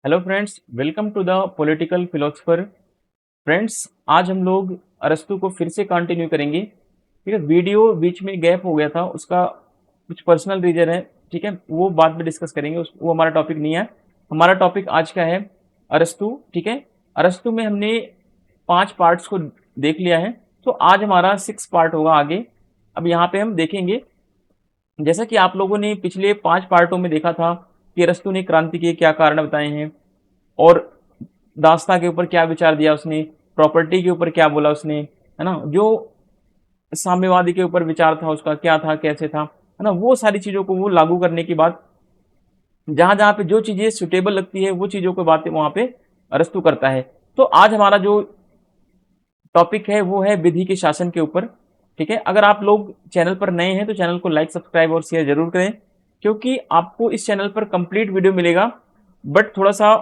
Hello friends, welcome to the political philosopher. Friends, आज हम लोग अरस्तु को फिर से कंटिन्यू करेंगे। ठीक है, वीडियो बीच में गैप हो गया था, उसका कुछ पर्सनल रीजन है। ठीक है, वो बाद में डिस्कस करेंगे, वो हमारा टॉपिक नहीं है। हमारा टॉपिक आज का है अरस्तु। ठीक है, अरस्तु में हमने 5 पार्ट्स को देख लिया है, तो आज हमारा 6 पार्ट होगा आगे। अब यहाँ पे हम देखेंगे, जैसा कि आप लोगों ने पिछले 5 पार्टों में देखा था कि अरस्तु ने क्रांति के क्या कारण बताए हैं, और दास्ता के ऊपर क्या विचार दिया उसने, प्रॉपर्टी के ऊपर क्या बोला उसने, है ना। जो साम्यवादी के ऊपर विचार था उसका क्या था, कैसे था, है ना। वो सारी चीजों को वो लागू करने के बाद जहां जहां पे जो चीजें सुटेबल लगती है वो चीजों को बातें वहां पे अरस्तु करता है। तो आज हमारा जो टॉपिक है वो है विधि के शासन के ऊपर। ठीक है, अगर आप लोग चैनल पर नए हैं तो चैनल को लाइक, सब्सक्राइब और शेयर जरूर करें, क्योंकि आपको इस चैनल पर कंप्लीट वीडियो मिलेगा। बट थोड़ा सा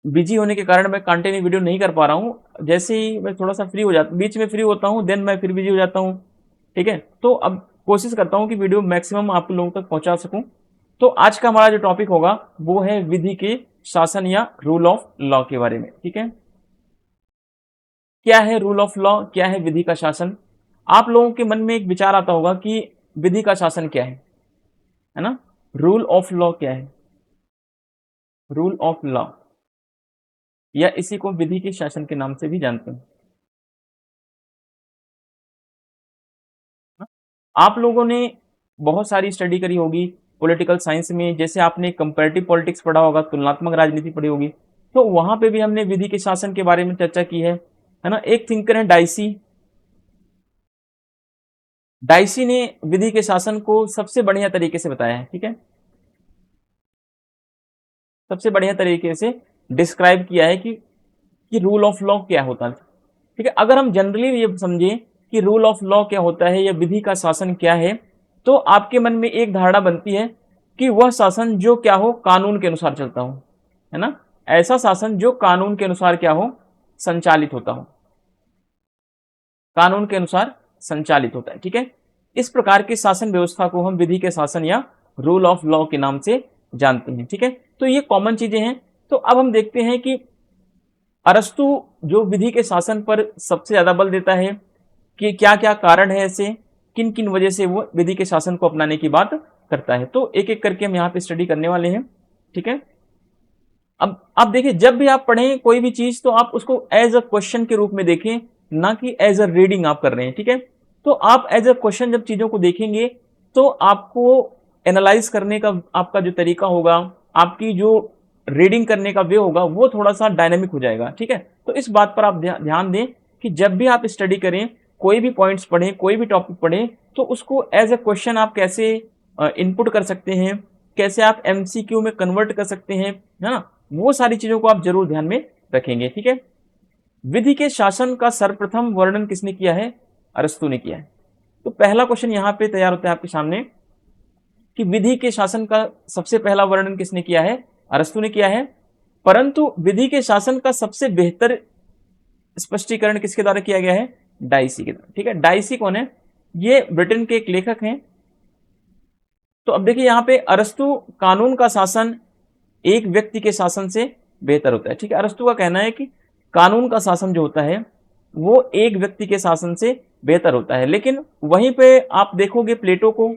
बिजी होने के कारण मैं कंटिन्यू वीडियो नहीं कर पा रहा हूँ। जैसे ही मैं थोड़ा सा फ्री हो जाता, बीच में फ्री होता हूँ, देन मैं फिर बिजी हो जाता हूँ। ठीक है, तो अब कोशिश करता हूँ कि वीडियो मैक्सिमम आप लोगों तक पहुंचा सकूं। तो आज का हमारा जो टॉपिक होगा वो है विधि के शासन या रूल ऑफ लॉ के बारे में। ठीक है, क्या है रूल ऑफ लॉ, क्या है विधि का शासन। आप लोगों के मन में एक विचार आता होगा कि विधि का शासन क्या है ना। रूल ऑफ लॉ क्या है, रूल ऑफ लॉ, या इसी को विधि के शासन के नाम से भी जानते हैं। आप लोगों ने बहुत सारी स्टडी करी होगी पॉलिटिकल साइंस में, जैसे आपने कंपैरेटिव पॉलिटिक्स पढ़ा होगा, तुलनात्मक राजनीति पढ़ी होगी, तो वहां पे भी हमने विधि के शासन के बारे में चर्चा की है ना। एक थिंकर है डाइसी। डाइसी ने विधि के शासन को सबसे बढ़िया तरीके से बताया है। ठीक है, सबसे बढ़िया तरीके से डिस्क्राइब किया है कि रूल ऑफ लॉ क्या होता है। ठीक है, अगर हम जनरली ये समझें कि रूल ऑफ लॉ क्या होता है या विधि का शासन क्या है, तो आपके मन में एक धारणा बनती है कि वह शासन जो क्या हो, कानून के अनुसार चलता हो, है ना। ऐसा शासन जो कानून के अनुसार क्या हो, संचालित होता हो, कानून के अनुसार संचालित होता है। ठीक है, इस प्रकार की शासन व्यवस्था को हम विधि के शासन या रूल ऑफ लॉ के नाम से जानते हैं। ठीक है, तो ये कॉमन चीजें हैं। तो अब हम देखते हैं कि अरस्तु जो विधि के शासन पर सबसे ज्यादा बल देता है, कि क्या क्या कारण है ऐसे, किन किन वजह से वो विधि के शासन को अपनाने की बात करता है, तो एक एक करके हम यहाँ पे स्टडी करने वाले हैं। ठीक है, अब आप देखिए, जब भी आप पढ़ें कोई भी चीज तो आप उसको एज अ क्वेश्चन के रूप में देखें, ना कि एज अ रीडिंग आप कर रहे हैं। ठीक है, तो आप एज अ क्वेश्चन जब चीजों को देखेंगे तो आपको एनालाइज करने का आपका जो तरीका होगा, आपकी जो रीडिंग करने का वे होगा, वो थोड़ा सा डायनेमिक हो जाएगा। ठीक है, तो इस बात पर आप ध्यान दें कि जब भी आप स्टडी करें, कोई भी पॉइंट्स पढ़ें, कोई भी टॉपिक पढ़ें, तो उसको एज अ क्वेश्चन आप कैसे इनपुट कर सकते हैं, कैसे आप एमसीक्यू में कन्वर्ट कर सकते हैं, है ना। वो सारी चीजों को आप जरूर ध्यान में रखेंगे। ठीक है, विधि के शासन का सर्वप्रथम वर्णन किसने किया है, अरस्तु ने किया है। तो पहला क्वेश्चन यहाँ पे तैयार होता है आपके सामने कि विधि के शासन का सबसे पहला वर्णन किसने किया है, अरस्तु ने किया है। परंतु विधि के शासन का सबसे बेहतर स्पष्टीकरण किसके द्वारा किया गया है, डाइसी के द्वारा। ठीक है, डाइसी कौन है, ये ब्रिटेन के एक लेखक हैं। तो अब देखिए यहाँ पे अरस्तु कानून का शासन एक व्यक्ति के शासन से बेहतर होता है। ठीक है, अरस्तु का कहना है कि कानून का शासन जो होता है वो एक व्यक्ति के शासन से बेहतर होता है। लेकिन वहीं पे आप देखोगे प्लेटो को,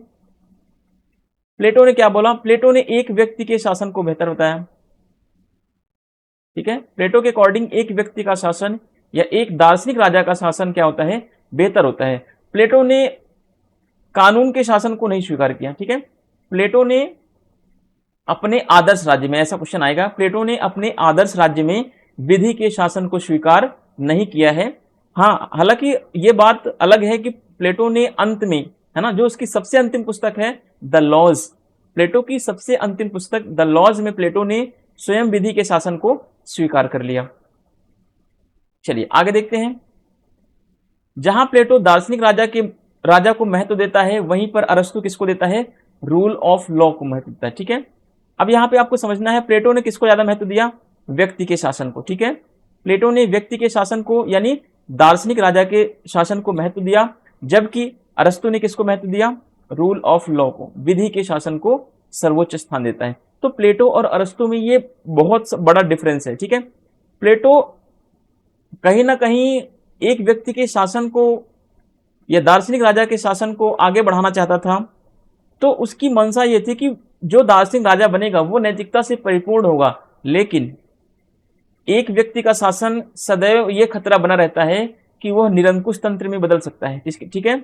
प्लेटो ने क्या बोला, प्लेटो ने एक व्यक्ति के शासन को बेहतर बताया। ठीक है, प्लेटो के अकॉर्डिंग एक व्यक्ति का शासन या एक दार्शनिक राजा का शासन क्या होता है, बेहतर होता है। प्लेटो ने कानून के शासन को नहीं स्वीकार किया। ठीक है, प्लेटो ने अपने आदर्श राज्य में, ऐसा क्वेश्चन आएगा, प्लेटो ने अपने आदर्श राज्य में विधि के शासन को स्वीकार नहीं किया है। हाँ, हालांकि ये बात अलग है कि प्लेटो ने अंत में, है ना, जो उसकी सबसे अंतिम पुस्तक है द लॉज, प्लेटो की सबसे अंतिम पुस्तक द लॉज में प्लेटो ने स्वयं विधि के शासन को स्वीकार कर लिया। चलिए आगे देखते हैं। जहां प्लेटो दार्शनिक राजा को महत्व देता है, वहीं पर अरस्तु किसको देता है, रूल ऑफ लॉ को महत्व देता है। ठीक है, अब यहां पे आपको समझना है प्लेटो ने किसको ज्यादा महत्व दिया, व्यक्ति के शासन को। ठीक है, प्लेटो ने व्यक्ति के शासन को यानी दार्शनिक राजा के शासन को महत्व दिया, जबकि अरस्तु ने किसको महत्व दिया, रूल ऑफ लॉ को, विधि के शासन को सर्वोच्च स्थान देता है। तो प्लेटो और अरस्तु में ये बहुत बड़ा डिफरेंस है, ठीक है। प्लेटो कहीं ना कहीं एक व्यक्ति के शासन को या दार्शनिक राजा के शासन को आगे बढ़ाना चाहता था। तो उसकी मंशा ये थी कि जो दार्शनिक राजा बनेगा वो नैतिकता से परिपूर्ण होगा, लेकिन एक व्यक्ति का शासन सदैव ये खतरा बना रहता है कि वह निरंकुश तंत्र में बदल सकता है, ठीक है,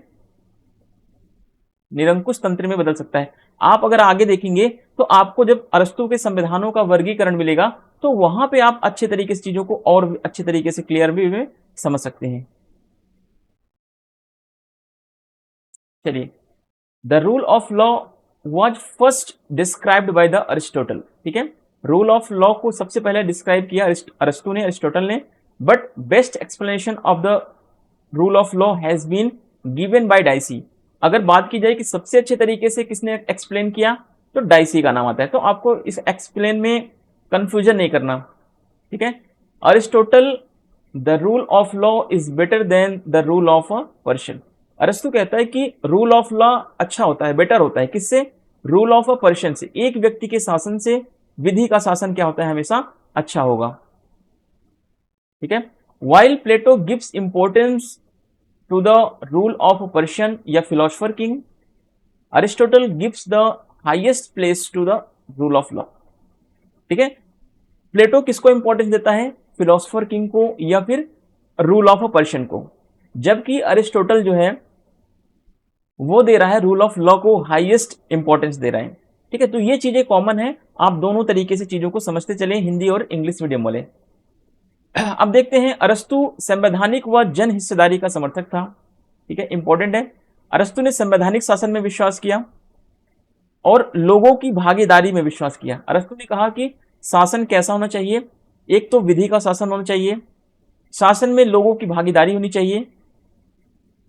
निरंकुश तंत्र में बदल सकता है। आप अगर आगे देखेंगे तो आपको जब अरस्तु के संविधानों का वर्गीकरण मिलेगा तो वहां पे आप अच्छे तरीके से चीजों को और अच्छे तरीके से क्लियर वे में समझ सकते हैं। चलिए, the rule of law was first described by the Aristotle, ठीक है। रूल ऑफ लॉ को सबसे पहले डिस्क्राइब किया अरस्तु ने, अरिस्टोटल ने, but best explanation of the rule of law has been given by Dicey. अगर बात की जाए कि सबसे अच्छे तरीके से किसने एक्सप्लेन किया तो डाइसी का नाम आता है। तो आपको इस एक्सप्लेन में कंफ्यूजन नहीं करना, ठीक है। Aristotle, the rule of law is better than the rule of a person. अरस्तु कहता है कि रूल ऑफ लॉ अच्छा होता है, बेटर होता है, किससे? रूल ऑफ अ पर्सन से, एक व्यक्ति के शासन से विधि का शासन क्या होता है? हमेशा अच्छा होगा, ठीक है। While Plato gives importance to the rule of a person या philosopher king, Aristotle gives the highest place to the rule of law, ठीक है। प्लेटो किसको इंपॉर्टेंस देता है? फिलोसफर किंग को या फिर रूल ऑफ अ पर्सन को, जबकि अरिस्टोटल जो है वो दे रहा है रूल ऑफ लॉ को हाईएस्ट इंपॉर्टेंस दे रहा है, ठीक है। तो ये चीजें कॉमन है, आप दोनों तरीके से चीजों को समझते चले, हिंदी और इंग्लिश मीडियम वाले। अब देखते हैं, अरस्तु संवैधानिक व जन हिस्सेदारी का समर्थक था, ठीक है, इंपॉर्टेंट है। अरस्तु ने संवैधानिक शासन में विश्वास किया और लोगों की भागीदारी में विश्वास किया। अरस्तु ने कहा कि शासन कैसा होना चाहिए? एक तो विधि का शासन होना चाहिए, शासन में लोगों की भागीदारी होनी चाहिए,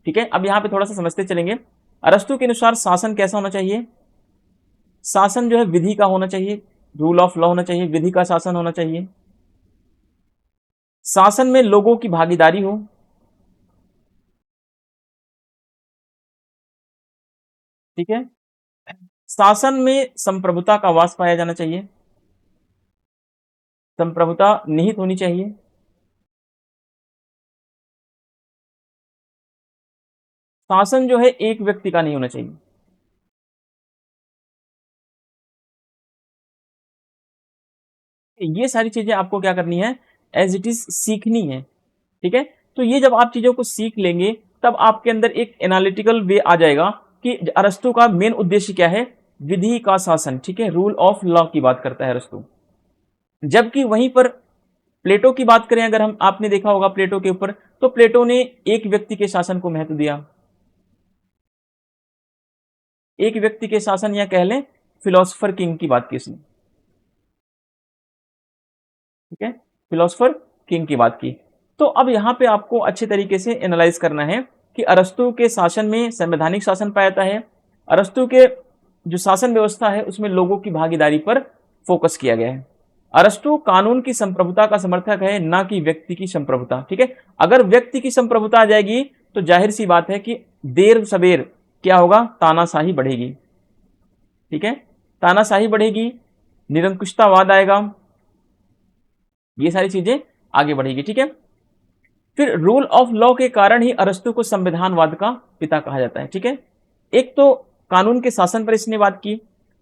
ठीक है। अब यहां पे थोड़ा सा समझते चलेंगे। अरस्तु के अनुसार शासन कैसा होना चाहिए? शासन जो है विधि का होना चाहिए, रूल ऑफ लॉ होना चाहिए, विधि का शासन होना चाहिए, शासन में लोगों की भागीदारी हो, ठीक है। शासन में संप्रभुता का वास पाया जाना चाहिए, संप्रभुता निहित होनी चाहिए, शासन जो है एक व्यक्ति का नहीं होना चाहिए, ये सारी चीजें आपको क्या करनी है? एज इट इज सीखनी है, ठीक है। तो ये जब आप चीजों को सीख लेंगे तब आपके अंदर एक एनालिटिकल वे आ जाएगा कि अरस्तु का मेन उद्देश्य क्या है? विधि का शासन, ठीक है, रूल ऑफ लॉ की बात करता है अरस्तु। जबकि वहीं पर प्लेटो की बात करें, अगर हम, आपने देखा होगा प्लेटो के ऊपर, तो प्लेटो ने एक व्यक्ति के शासन को महत्व दिया, एक व्यक्ति के शासन या कह लें फिलोसफर किंग की बात की इसने, ठीक है, फिलोसफर किंग की बात की। तो अब यहां पे आपको अच्छे तरीके से एनालाइज करना है कि अरस्तु के शासन में संवैधानिक शासन पाया जाता है, अरस्तु के जो शासन व्यवस्था है उसमें लोगों की भागीदारी पर फोकस किया गया है। अरस्तु कानून की संप्रभुता का समर्थक है, ना कि व्यक्ति की संप्रभुता, ठीक है। अगर व्यक्ति की संप्रभुता आ जाएगी तो जाहिर सी बात है कि देर सबेर क्या होगा? तानाशाही बढ़ेगी, ठीक है, तानाशाही बढ़ेगी, निरंकुशतावाद आएगा, ये सारी चीजें आगे बढ़ेगी, ठीक है। फिर रूल ऑफ लॉ के कारण ही अरस्तु को संविधानवाद का पिता कहा जाता है, ठीक है। एक तो कानून के शासन पर इसने बात की,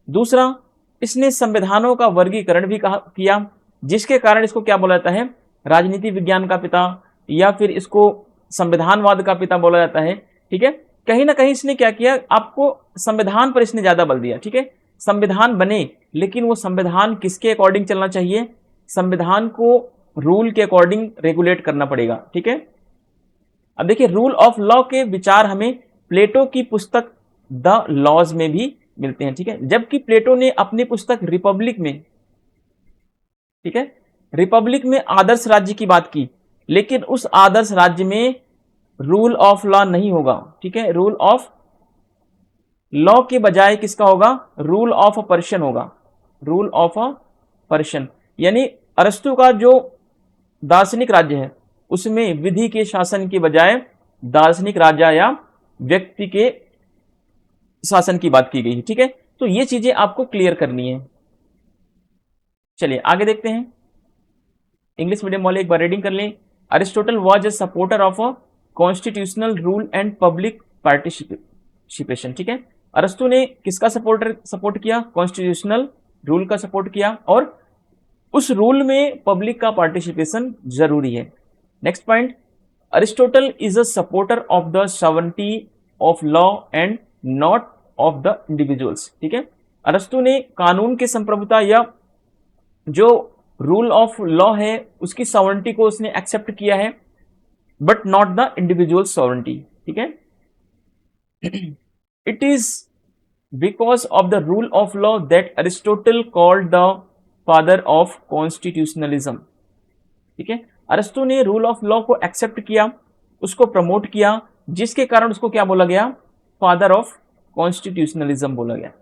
दूसरा इसने संविधानों का वर्गीकरण भी किया, जिसके कारण इसको क्या बोला जाता है? राजनीति विज्ञान का पिता या फिर इसको संविधानवाद का पिता बोला जाता है, ठीक है। कहीं ना कहीं इसने क्या किया? आपको संविधान पर इसने ज्यादा बल दिया, ठीक है। संविधान बने लेकिन वो संविधान किसके अकॉर्डिंग चलना चाहिए? संविधान को रूल के अकॉर्डिंग रेगुलेट करना पड़ेगा, ठीक है। अब देखिए, रूल ऑफ लॉ के विचार हमें प्लेटो की पुस्तक द लॉज में भी मिलते हैं, ठीक है। जबकि प्लेटो ने अपनी पुस्तक रिपब्लिक में, ठीक है, रिपब्लिक में आदर्श राज्य की बात की, लेकिन उस आदर्श राज्य में रूल ऑफ लॉ नहीं होगा, ठीक है। रूल ऑफ लॉ के बजाय किसका होगा? रूल ऑफ अ पर्सन होगा, रूल ऑफ अ पर्सन। यानी अरस्तु का जो दार्शनिक राज्य है उसमें विधि के शासन के बजाय दार्शनिक राजा या व्यक्ति के शासन की बात की गई है, ठीक है। तो ये चीजें आपको क्लियर करनी है। चलिए आगे देखते हैं, इंग्लिश मीडियम वाले एक बार रीडिंग कर लें। Aristotle was a supporter of a constitutional rule and public participation. ठीक है, अरस्तु ने किसका सपोर्ट किया? कॉन्स्टिट्यूशनल रूल का सपोर्ट किया, और उस रूल में पब्लिक का पार्टिसिपेशन जरूरी है। Next point, Aristotle is a supporter of the sovereignty of law and not of the individuals. ठीक है, अरस्तु ने कानून की संप्रभुता या जो रूल ऑफ लॉ है उसकी सॉवरेनिटी को उसने एक्सेप्ट किया है, but not the individual sovereignty. ठीक है, it is because of the rule of law that Aristotle called the father of constitutionalism. ठीक है, अरस्तु ने रूल ऑफ लॉ को एक्सेप्ट किया, उसको प्रमोट किया, जिसके कारण उसको क्या बोला गया? फादर ऑफ कॉन्स्टिट्यूशनलिज्म बोला गया।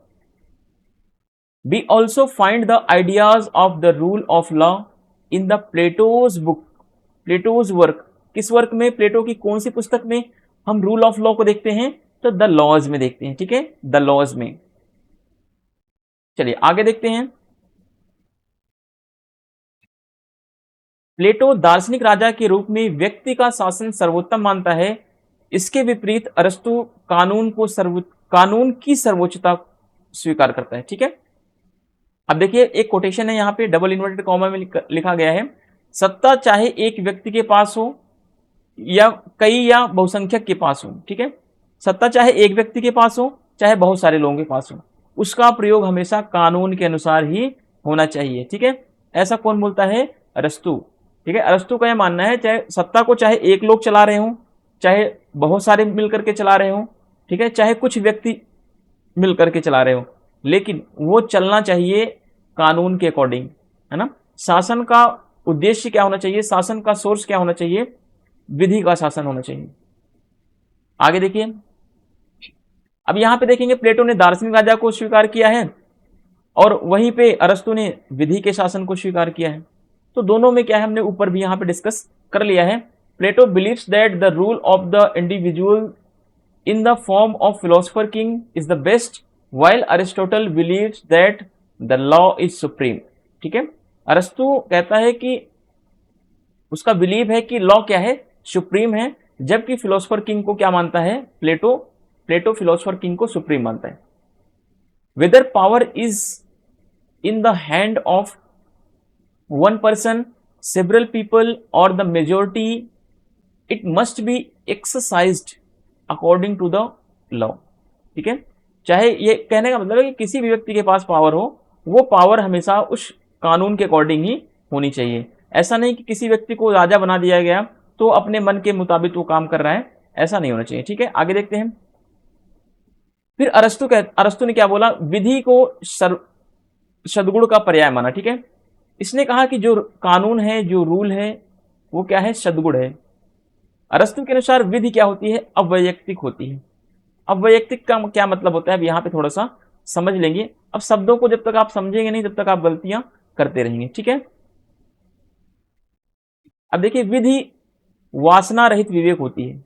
We also find the ideas of the rule of law in the Plato's book, Plato's work. किस वर्क में? प्लेटो की कौन सी पुस्तक में हम रूल ऑफ लॉ को देखते हैं? तो द लॉज में देखते हैं। ठीक है, द लॉज में। चलिए आगे देखते हैं, प्लेटो दार्शनिक राजा के रूप में व्यक्ति का शासन सर्वोत्तम मानता है। इसके विपरीत अरस्तु कानून की सर्वोच्चता स्वीकार करता है। ठीक है, अब देखिए एक कोटेशन है यहाँ पे डबल इन्वर्टेड कॉमा में लिखा गया है, सत्ता चाहे एक व्यक्ति के पास हो या कई या बहुसंख्यक के पास हो। ठीक है, सत्ता चाहे एक व्यक्ति के पास हो चाहे बहुत सारे लोगों के पास हो, उसका प्रयोग हमेशा कानून के अनुसार ही होना चाहिए। ठीक है, ऐसा कौन बोलता है? अरस्तु। ठीक है, अरस्तु का यह मानना है चाहे सत्ता को चाहे एक लोग चला रहे हो, चाहे बहुत सारे मिलकर के चला रहे हो, ठीक है, चाहे कुछ व्यक्ति मिलकर के चला रहे हो, लेकिन वो चलना चाहिए कानून के अकॉर्डिंग, है ना। शासन का उद्देश्य क्या होना चाहिए? शासन का सोर्स क्या होना चाहिए? विधि का शासन होना चाहिए। आगे देखिए, अब यहां पे देखेंगे प्लेटो ने दार्शनिक राजा को स्वीकार किया है और वहीं पे अरस्तु ने विधि के शासन को स्वीकार किया है। तो दोनों में क्या है, हमने ऊपर भी यहां पे डिस्कस कर लिया है। Plato believes that the rule of the individual in the form of philosopher king is the best, while Aristotle believes that the law is supreme। ठीक है, अरस्तु कहता है कि उसका बिलीव है कि लॉ क्या है? सुप्रीम है, जबकि फिलोसोफर किंग को क्या मानता है? प्लेटो फिलोसोफर किंग को सुप्रीम मानता है। Whether power is in the hand of one person, several people और the majority, it must be exercised according to the law. ठीक है, चाहे ये कहने का मतलब है कि किसी भी व्यक्ति के पास पावर हो, वो पावर हमेशा उस कानून के अकॉर्डिंग ही होनी चाहिए। ऐसा नहीं कि किसी व्यक्ति को राजा बना दिया गया तो अपने मन के मुताबिक वो काम कर रहा है, ऐसा नहीं होना चाहिए। ठीक है, आगे देखते हैं। फिर अरस्तु ने क्या बोला? विधि को सद्गुण का पर्याय माना। ठीक है, इसने कहा कि जो कानून है, जो रूल है, वो क्या है? सद्गुण है। अरस्तु के अनुसार विधि क्या होती है? अवैयक्तिक होती है। अवैयक्तिक का क्या मतलब होता है, अब यहाँ पे थोड़ा सा समझ लेंगे। अब शब्दों को जब तक आप समझेंगे नहीं तब तक आप गलतियां करते रहेंगे। ठीक है, अब देखिए, विधि वासना रहित विवेक होती है,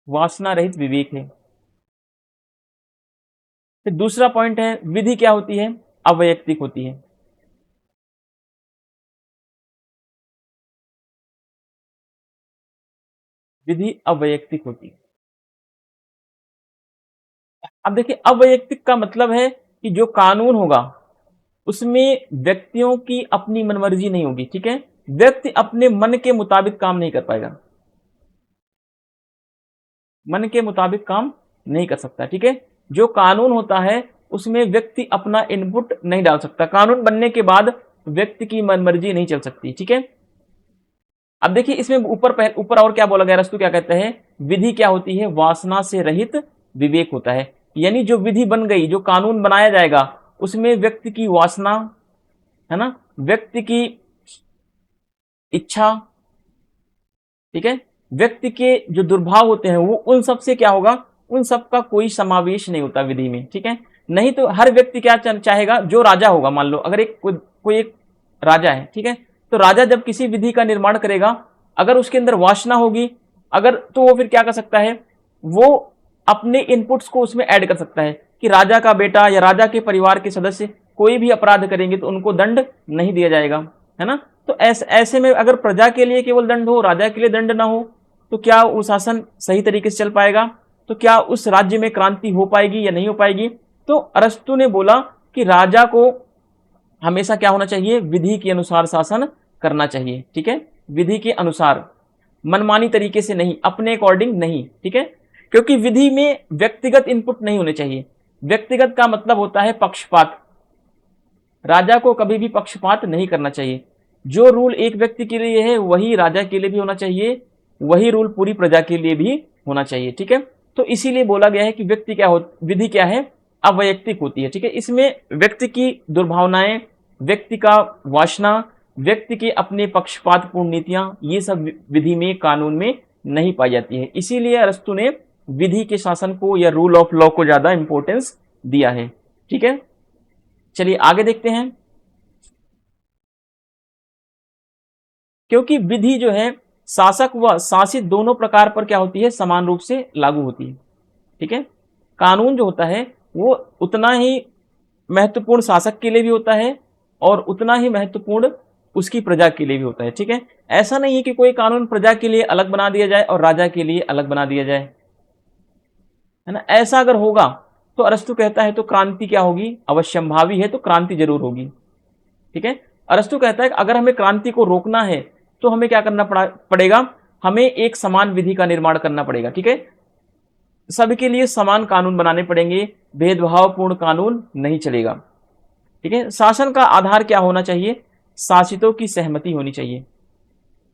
वासना रहित विवेक है। फिर दूसरा पॉइंट है, विधि क्या होती है? अवैयक्तिक होती है। विधि अवैयक्तिक होती है। अब देखिए, अवैयक्तिक का मतलब है कि जो कानून होगा उसमें व्यक्तियों की अपनी मनमर्जी नहीं होगी। ठीक है, व्यक्ति अपने मन के मुताबिक काम नहीं कर पाएगा, मन के मुताबिक काम नहीं कर सकता। ठीक है, जो कानून होता है उसमें व्यक्ति अपना इनपुट नहीं डाल सकता। कानून बनने के बाद व्यक्ति की मनमर्जी नहीं चल सकती। ठीक है, अब देखिए इसमें ऊपर और क्या बोला गया? अरस्तु क्या कहते हैं? विधि क्या होती है? वासना से रहित विवेक होता है। यानी जो विधि बन गई, जो कानून बनाया जाएगा, उसमें व्यक्ति की वासना, है ना, व्यक्ति की इच्छा, ठीक है, व्यक्ति के जो दुर्भाव होते हैं वो उन सब से क्या होगा? उन सब का कोई समावेश नहीं होता विधि में। ठीक है, नहीं तो हर व्यक्ति क्या चाहेगा? जो राजा होगा, मान लो अगर कोई एक राजा है, ठीक है, तो राजा जब किसी विधि का निर्माण करेगा, अगर उसके अंदर वासना होगी, अगर तो वो फिर क्या कर सकता है? वो अपने इनपुट्स को उसमें ऐड कर सकता है कि राजा का बेटा या राजा के परिवार के सदस्य कोई भी अपराध करेंगे तो उनको दंड नहीं दिया जाएगा, है ना। तो ऐसे में अगर प्रजा के लिए केवल दंड हो, राजा के लिए दंड ना हो, तो क्या वो शासन सही तरीके से चल पाएगा? तो क्या उस राज्य में क्रांति हो पाएगी या नहीं हो पाएगी? तो अरस्तु ने बोला कि राजा को हमेशा क्या होना चाहिए? विधि के अनुसार शासन करना चाहिए, ठीक है, विधि के अनुसार, मनमानी तरीके से नहीं, अपने अकॉर्डिंग नहीं, ठीक है। क्योंकि विधि में व्यक्तिगत इनपुट नहीं होने चाहिए। व्यक्तिगत का मतलब होता है पक्षपात। राजा को कभी भी पक्षपात नहीं करना चाहिए। जो रूल एक व्यक्ति के लिए है वही राजा के लिए भी होना चाहिए, वही रूल पूरी प्रजा के लिए भी होना चाहिए, ठीक है। तो इसीलिए बोला गया है कि व्यक्ति क्या हो, विधि क्या है? अवैयक्तिक होती है, ठीक है। इसमें व्यक्ति की दुर्भावनाएं, व्यक्ति का वासना, व्यक्ति के अपने पक्षपातपूर्ण नीतियां, ये सब विधि में, कानून में नहीं पाई जाती है। इसीलिए अरस्तु ने विधि के शासन को या रूल ऑफ लॉ को ज्यादा इंपॉर्टेंस दिया है, ठीक है। चलिए आगे देखते हैं। क्योंकि विधि जो है शासक व शासित दोनों प्रकार पर क्या होती है? समान रूप से लागू होती है, ठीक है। कानून जो होता है वो उतना ही महत्वपूर्ण शासक के लिए भी होता है और उतना ही महत्वपूर्ण उसकी प्रजा के लिए भी होता है, ठीक है। ऐसा नहीं है कि कोई कानून प्रजा के लिए अलग बना दिया जाए और राजा के लिए अलग बना दिया जाए, है ना। ऐसा अगर होगा तो अरस्तु कहता है तो क्रांति क्या होगी? अवश्यंभावी है, तो क्रांति जरूर होगी, ठीक है। अरस्तु कहता है कि अगर हमें क्रांति को रोकना है तो हमें क्या करना पड़ेगा? हमें एक समान विधि का निर्माण करना पड़ेगा, ठीक है। सबके लिए समान कानून बनाने पड़ेंगे, भेदभावपूर्ण कानून नहीं चलेगा, ठीक है। शासन का आधार क्या होना चाहिए? शासितों की सहमति होनी चाहिए।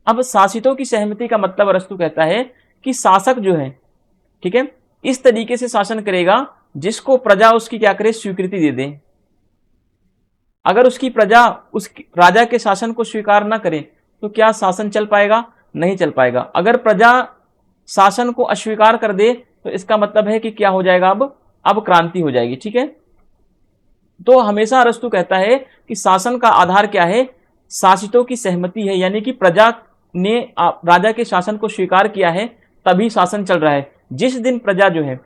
अब शासितों की सहमति का मतलब अरस्तु कहता है कि शासक जो है, ठीक है, इस तरीके से शासन करेगा जिसको प्रजा उसकी क्या करे? स्वीकृति दे दे। अगर उसकी प्रजा उस राजा के शासन को स्वीकार ना करे तो क्या शासन चल पाएगा? नहीं चल पाएगा। अगर प्रजा शासन को अस्वीकार कर दे तो इसका मतलब है कि क्या हो जाएगा? अब क्रांति हो जाएगी, ठीक है। तो हमेशा अरस्तु कहता है कि शासन का आधार क्या है? शासितों की सहमति है, यानी कि प्रजा ने राजा के शासन को स्वीकार किया है तभी शासन चल रहा है। जिस दिन प्रजा जो है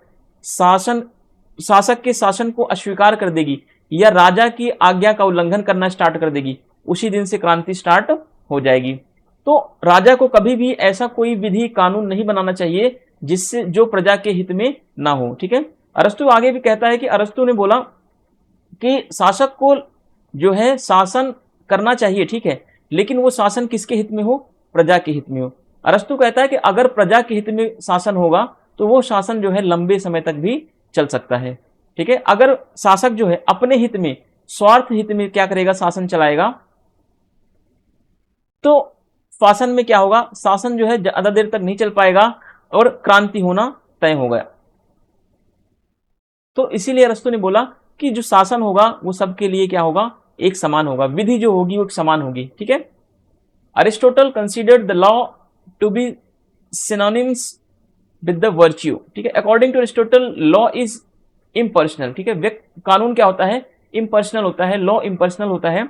शासक के शासन को अस्वीकार कर देगी या राजा की आज्ञा का उल्लंघन करना स्टार्ट कर देगी, उसी दिन से क्रांति स्टार्ट हो जाएगी। तो राजा को कभी भी ऐसा कोई विधि कानून नहीं बनाना चाहिए जिससे जो प्रजा के हित में ना हो, ठीक है। अरस्तु आगे भी कहता है कि अरस्तु ने बोला कि शासक को जो है शासन करना चाहिए, ठीक है, लेकिन वो शासन किसके हित में हो? प्रजा के हित में हो। अरस्तु कहता है कि अगर प्रजा के हित में शासन होगा तो वो शासन जो है लंबे समय तक भी चल सकता है, ठीक है। अगर शासक जो है अपने हित में, स्वार्थ हित में क्या करेगा? शासन चलाएगा, तो शासन में क्या होगा? शासन जो है ज्यादा देर तक नहीं चल पाएगा और क्रांति होना तय हो गया। तो इसीलिए अरस्तु ने बोला कि जो शासन होगा वो सबके लिए क्या होगा? एक समान होगा, विधि जो होगी वो एक समान होगी, ठीक है। Aristotle considered the law to be synonyms with the virtue, ठीक है। According to Aristotle law is impersonal, ठीक है। कानून क्या होता है? इम्पर्सनल होता है, लॉ इम्पर्सनल होता है,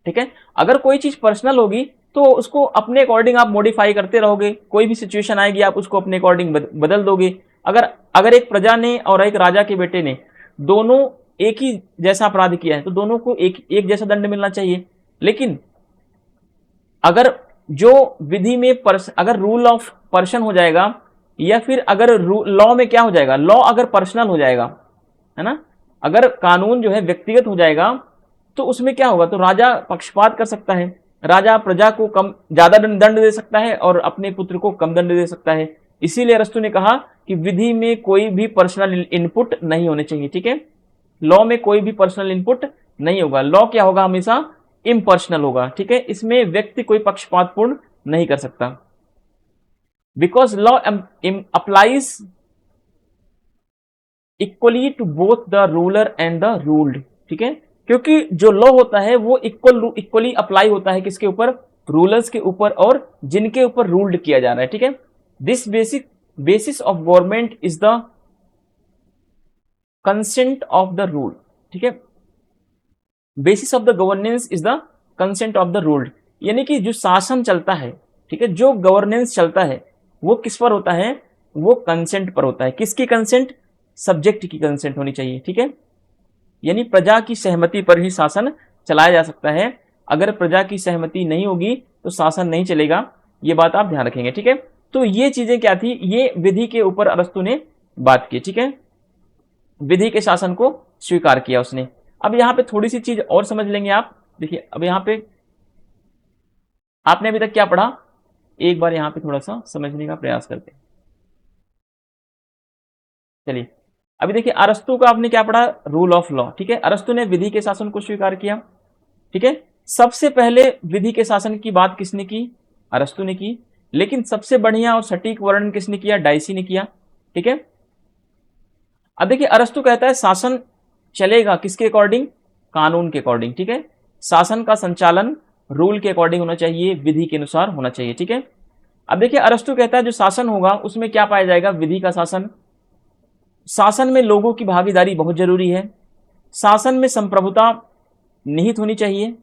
ठीक है। अगर कोई चीज पर्सनल होगी तो उसको अपने अकॉर्डिंग आप मॉडिफाई करते रहोगे, कोई भी सिचुएशन आएगी आप उसको अपने अकॉर्डिंग बदल दोगे। अगर एक प्रजा ने और एक राजा के बेटे ने दोनों एक ही जैसा अपराध किया है तो दोनों को एक जैसा दंड मिलना चाहिए। लेकिन अगर जो विधि में अगर रूल ऑफ पर्सन हो जाएगा या फिर अगर लॉ में क्या हो जाएगा? लॉ अगर पर्सनल हो जाएगा, है ना, अगर कानून जो है व्यक्तिगत हो जाएगा तो उसमें क्या होगा? तो राजा पक्षपात कर सकता है, राजा प्रजा को कम ज्यादा दंड दे सकता है और अपने पुत्र को कम दंड दे सकता है। इसीलिए अरस्तु ने कहा कि विधि में कोई भी पर्सनल इनपुट नहीं होने चाहिए, ठीक है। लॉ में कोई भी पर्सनल इनपुट नहीं होगा। लॉ क्या होगा? हमेशा इम्पर्सनल होगा, ठीक है। इसमें व्यक्ति कोई पक्षपातपूर्ण नहीं कर सकता। Because law applies equally to both the ruler and the ruled, ठीक है। क्योंकि जो लॉ होता है वो इक्वली अप्लाई होता है किसके ऊपर? रूलर्स के ऊपर और जिनके ऊपर रूल्ड किया जा रहा है, ठीक है। This basis of government is the consent of the rule, ठीक है। Basis of the governance is the consent of the ruled, यानी कि जो शासन चलता है, ठीक है, जो गवर्नेंस चलता है वो किस पर होता है? वो कंसेंट पर होता है। किसकी कंसेंट? सब्जेक्ट की कंसेंट होनी चाहिए, ठीक है। यानी प्रजा की सहमति पर ही शासन चलाया जा सकता है। अगर प्रजा की सहमति नहीं होगी तो शासन नहीं चलेगा, ये बात आप ध्यान रखेंगे, ठीक है। तो ये चीजें क्या थी, ये विधि के ऊपर अरस्तु ने बात की, ठीक है, विधि के शासन को स्वीकार किया उसने। अब यहाँ पे थोड़ी सी चीज और समझ लेंगे आप। देखिए अब यहाँ पे आपने अभी तक क्या पढ़ा, एक बार यहाँ पे थोड़ा सा समझने का प्रयास करते हैं। चलिए अभी देखिए अरस्तु का आपने क्या पढ़ा, रूल ऑफ लॉ, ठीक है। अरस्तु ने विधि के शासन को स्वीकार किया, ठीक है। सबसे पहले विधि के शासन की बात किसने की, अरस्तु ने की। लेकिन सबसे बढ़िया और सटीक वर्णन किसने किया, डायसी ने किया, ठीक है। अब देखिए अरस्तु कहता है शासन चलेगा किसके अकॉर्डिंग, कानून के अकॉर्डिंग, ठीक है। शासन का संचालन रूल के अकॉर्डिंग होना चाहिए, विधि के अनुसार होना चाहिए, ठीक है। अब देखिए अरस्तु कहता है जो शासन होगा उसमें क्या पाया जाएगा, विधि का शासन। शासन में लोगों की भागीदारी बहुत जरूरी है। शासन में संप्रभुता निहित होनी चाहिए।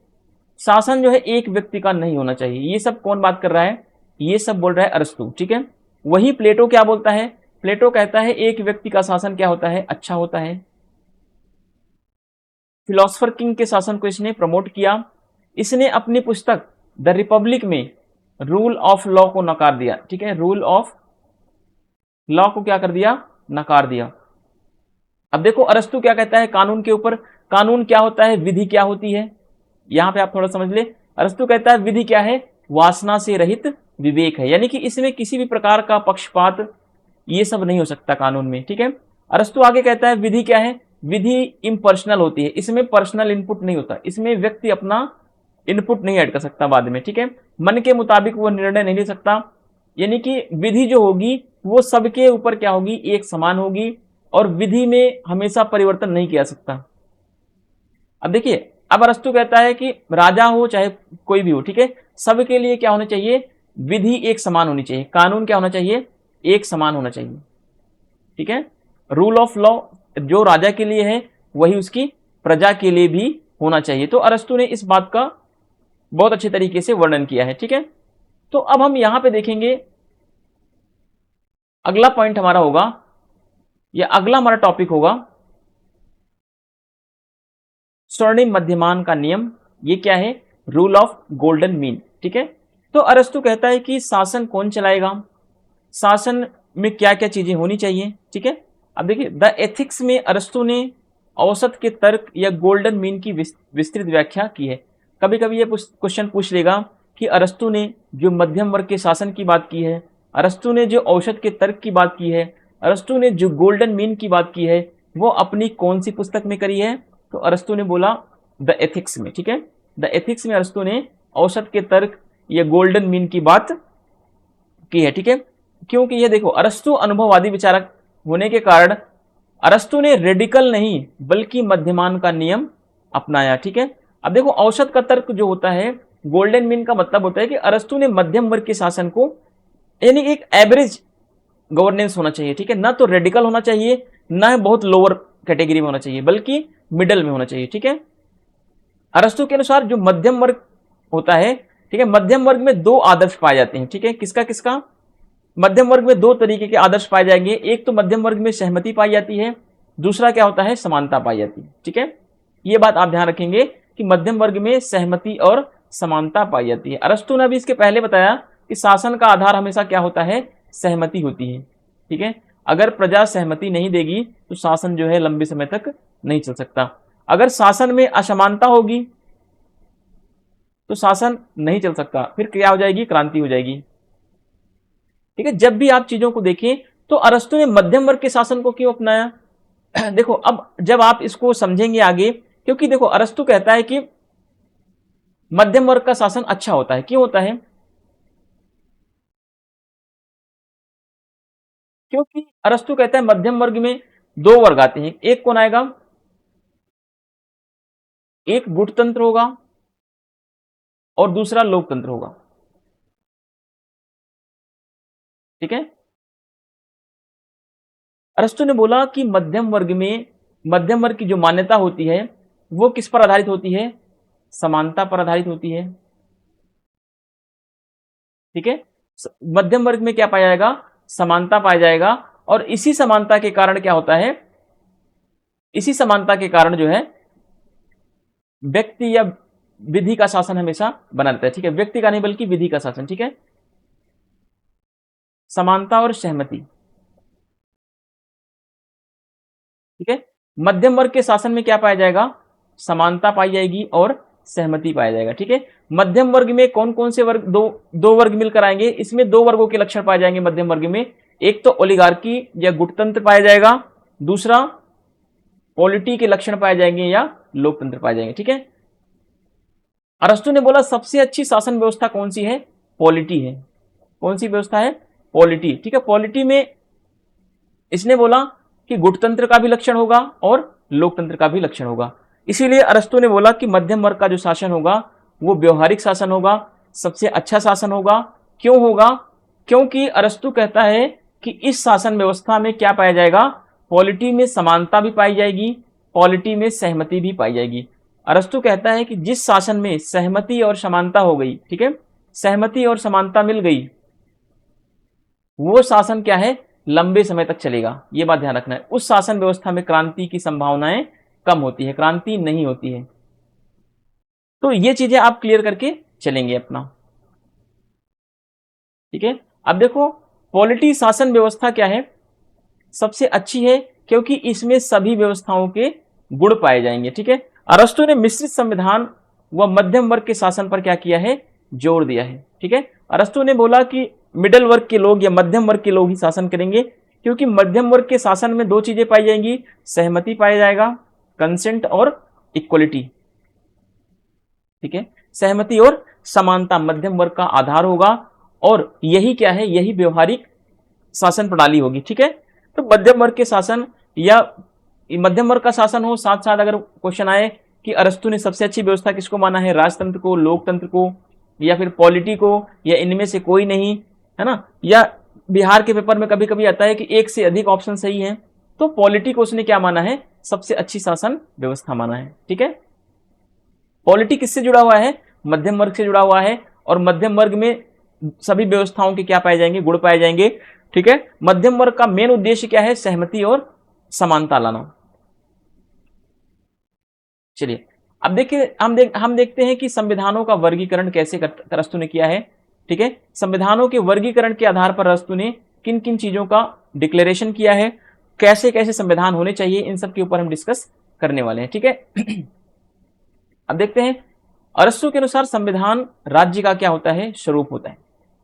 शासन जो है एक व्यक्ति का नहीं होना चाहिए। ये सब कौन बात कर रहा है, ये सब बोल रहा है अरस्तु, ठीक है। वही प्लेटो क्या बोलता है, प्लेटो कहता है एक व्यक्ति का शासन क्या होता है, अच्छा होता है। फिलोसफर किंग के शासन को इसने प्रमोट किया। इसने अपनी पुस्तक द रिपब्लिक में रूल ऑफ लॉ को नकार दिया, ठीक है, रूल ऑफ लॉ को क्या कर दिया, नकार दिया। अब देखो अरस्तु क्या कहता है कानून के ऊपर, कानून क्या होता है, विधि क्या होती है, यहां पे आप थोड़ा समझ ले। अरस्तु कहता है विधि क्या है, वासना से रहित विवेक है, यानी कि इसमें किसी भी प्रकार का पक्षपात ये सब नहीं हो सकता कानून में, ठीक है। अरस्तु आगे कहता है विधि क्या है, विधि इम्पर्सनल होती है, इसमें पर्सनल इनपुट नहीं होता, इसमें व्यक्ति अपना इनपुट नहीं ऐड कर सकता बाद में, ठीक है। मन के मुताबिक वो निर्णय नहीं ले सकता, यानी कि विधि जो होगी वो सबके ऊपर क्या होगी, एक समान होगी, और विधि में हमेशा परिवर्तन नहीं किया सकता। अब देखिए अब अरस्तु कहता है कि राजा हो चाहे कोई भी हो, ठीक है, सबके लिए क्या होना चाहिए, विधि एक समान होनी चाहिए, कानून क्या होना चाहिए, एक समान होना चाहिए, ठीक है। रूल ऑफ लॉ जो राजा के लिए है वही उसकी प्रजा के लिए भी होना चाहिए। तो अरस्तु ने इस बात का बहुत अच्छे तरीके से वर्णन किया है, ठीक है। तो अब हम यहां पे देखेंगे अगला पॉइंट हमारा होगा, या अगला हमारा टॉपिक होगा स्वर्णिम मध्यमान का नियम। ये क्या है, रूल ऑफ गोल्डन मीन, ठीक है। तो अरस्तु कहता है कि शासन कौन चलाएगा, शासन में क्या क्या चीजें होनी चाहिए, ठीक है। अब देखिए द एथिक्स में अरस्तु ने औसत के तर्क या गोल्डन मीन की विस्तृत व्याख्या की है। कभी कभी ये क्वेश्चन पूछ लेगा कि अरस्तु ने जो मध्यम वर्ग के शासन की बात की है, अरस्तु ने जो औसत के तर्क की बात की है, अरस्तु ने जो गोल्डन मीन की बात की है, वो अपनी कौन सी पुस्तक में करी है, तो अरस्तु ने बोला द एथिक्स में, ठीक है। द एथिक्स में अरस्तु ने औसत के तर्क या गोल्डन मीन की बात की है, ठीक है। क्योंकि ये देखो अरस्तु अनुभववादी विचारक होने के कारण अरस्तु ने रेडिकल नहीं बल्कि मध्यमान का नियम अपनाया, ठीक है। अब देखो औसत का तर्क जो होता है, गोल्डन मीन का मतलब होता है कि अरस्तु ने मध्यम वर्ग के शासन को, यानी एक एवरेज गवर्नेंस होना चाहिए, ठीक है, ना तो रेडिकल होना चाहिए ना बहुत लोअर कैटेगरी में होना चाहिए, बल्कि मिडल में होना चाहिए, ठीक है। अरस्तु के अनुसार जो मध्यम वर्ग होता है, ठीक है, मध्यम वर्ग में दो आदर्श पाए जाते हैं, ठीक है, किसका किसका, मध्यम वर्ग में दो तरीके के आदर्श पाए जाएंगे। एक तो मध्यम वर्ग में सहमति पाई जाती है, दूसरा क्या होता है, समानता पाई जाती है, ठीक है। ये बात आप ध्यान रखेंगे कि मध्यम वर्ग में सहमति और समानता पाई जाती है। अरस्तु ने भी इसके पहले बताया कि शासन का आधार हमेशा क्या होता है, सहमति होती है, ठीक है। अगर प्रजा सहमति नहीं देगी तो शासन जो है लंबे समय तक नहीं चल सकता। अगर शासन में असमानता होगी तो शासन नहीं चल सकता, फिर क्या हो जाएगी, क्रांति हो जाएगी, ठीक है। जब भी आप चीजों को देखें तो अरस्तु ने मध्यम वर्ग के शासन को क्यों अपनाया, देखो अब जब आप इसको समझेंगे आगे, क्योंकि देखो अरस्तु कहता है कि मध्यम वर्ग का शासन अच्छा होता है, क्यों होता है, क्योंकि अरस्तु कहता है मध्यम वर्ग में दो वर्ग आते हैं, एक कौन आएगा, एक गुटतंत्र होगा और दूसरा लोकतंत्र होगा, ठीक है। अरस्तु ने बोला कि मध्यम वर्ग में, मध्यम वर्ग की जो मान्यता होती है वो किस पर आधारित होती है, समानता पर आधारित होती है, ठीक है। मध्यम वर्ग में क्या पाया जाएगा, समानता पाया जाएगा, और इसी समानता के कारण क्या होता है, इसी समानता के कारण जो है व्यक्ति या विधि का शासन हमेशा बना रहता है, ठीक है, व्यक्ति का नहीं बल्कि विधि का शासन, ठीक है। समानता और सहमति, ठीक है। मध्यम वर्ग के शासन में क्या पाया जाएगा, समानता पाई जाएगी और सहमति पाया जाएगा, ठीक है। मध्यम वर्ग में कौन कौन से वर्ग, दो वर्ग मिलकर आएंगे, इसमें दो वर्गों के लक्षण पाए जाएंगे मध्यम वर्ग में। एक तो ओलिगार्की या गुटतंत्र पाया जाएगा, दूसरा पॉलिटी के लक्षण पाए जाएंगे या लोकतंत्र पाए जाएंगे, ठीक है। अरस्तु ने बोला सबसे अच्छी शासन व्यवस्था कौन सी है, पॉलिटी है। कौन सी व्यवस्था है, पॉलिटी, ठीक है। पॉलिटी में इसने बोला कि गुटतंत्र का भी लक्षण होगा और लोकतंत्र का भी लक्षण होगा। इसीलिए अरस्तु ने बोला कि मध्यम वर्ग का जो शासन होगा वो व्यवहारिक शासन होगा, सबसे अच्छा शासन होगा। क्यों होगा, क्योंकि अरस्तु कहता है कि इस शासन व्यवस्था में क्या पाया जाएगा, पॉलिटी में समानता भी पाई जाएगी, पॉलिटी में सहमति भी पाई जाएगी। अरस्तु कहता है कि जिस शासन में सहमति और समानता हो गई, ठीक है, सहमति और समानता मिल गई, वो शासन क्या है, लंबे समय तक चलेगा। ये बात ध्यान रखना है। उस शासन व्यवस्था में क्रांति की संभावनाएं कम होती है, क्रांति नहीं होती है। तो ये चीजें आप क्लियर करके चलेंगे अपना, ठीक है। अब देखो पॉलिटी शासन व्यवस्था क्या है, सबसे अच्छी है क्योंकि इसमें सभी व्यवस्थाओं के गुण पाए जाएंगे, ठीक है। अरस्तु ने मिश्रित संविधान व मध्यम वर्ग के शासन पर क्या किया है, जोर दिया है, ठीक है। अरस्तु ने बोला कि मिडिल वर्ग के लोग या मध्यम वर्ग के लोग ही शासन करेंगे, क्योंकि मध्यम वर्ग के शासन में दो चीजें पाई जाएंगी, सहमति पाया जाएगा, कंसेंट और इक्वलिटी, ठीक है। सहमति और समानता मध्यम वर्ग का आधार होगा और यही क्या है, यही व्यवहारिक शासन प्रणाली होगी, ठीक है। तो मध्यम वर्ग के शासन या मध्यम वर्ग का शासन हो, साथ साथ अगर क्वेश्चन आए कि अरस्तु ने सबसे अच्छी व्यवस्था किसको माना है, राजतंत्र को, लोकतंत्र को, या फिर पॉलिटी को, या इनमें से कोई नहीं, है ना। या बिहार के पेपर में कभी कभी आता है कि एक से अधिक ऑप्शन सही है, तो पॉलिटी को उसने क्या माना है, सबसे अच्छी शासन व्यवस्था माना है, ठीक है। पॉलिटी किससे जुड़ा हुआ है, मध्यम वर्ग से जुड़ा हुआ है, और मध्यम वर्ग में सभी व्यवस्थाओं के क्या पाए जाएंगे, गुण पाए जाएंगे, ठीक है। मध्यम वर्ग का मेन उद्देश्य क्या है, सहमति और समानता लाना। चलिए अब देखिए हम देखते हैं कि संविधानों का वर्गीकरण कैसे अरस्तु ने किया है, ठीक है। संविधानों के वर्गीकरण के आधार पर अरस्तु ने किन किन चीजों का डिक्लेरेशन किया है, कैसे कैसे संविधान होने चाहिए, इन सब के ऊपर हम डिस्कस करने वाले हैं, ठीक है। अब देखते हैं अरस्तु के अनुसार संविधान राज्य का क्या होता है, स्वरूप होता है।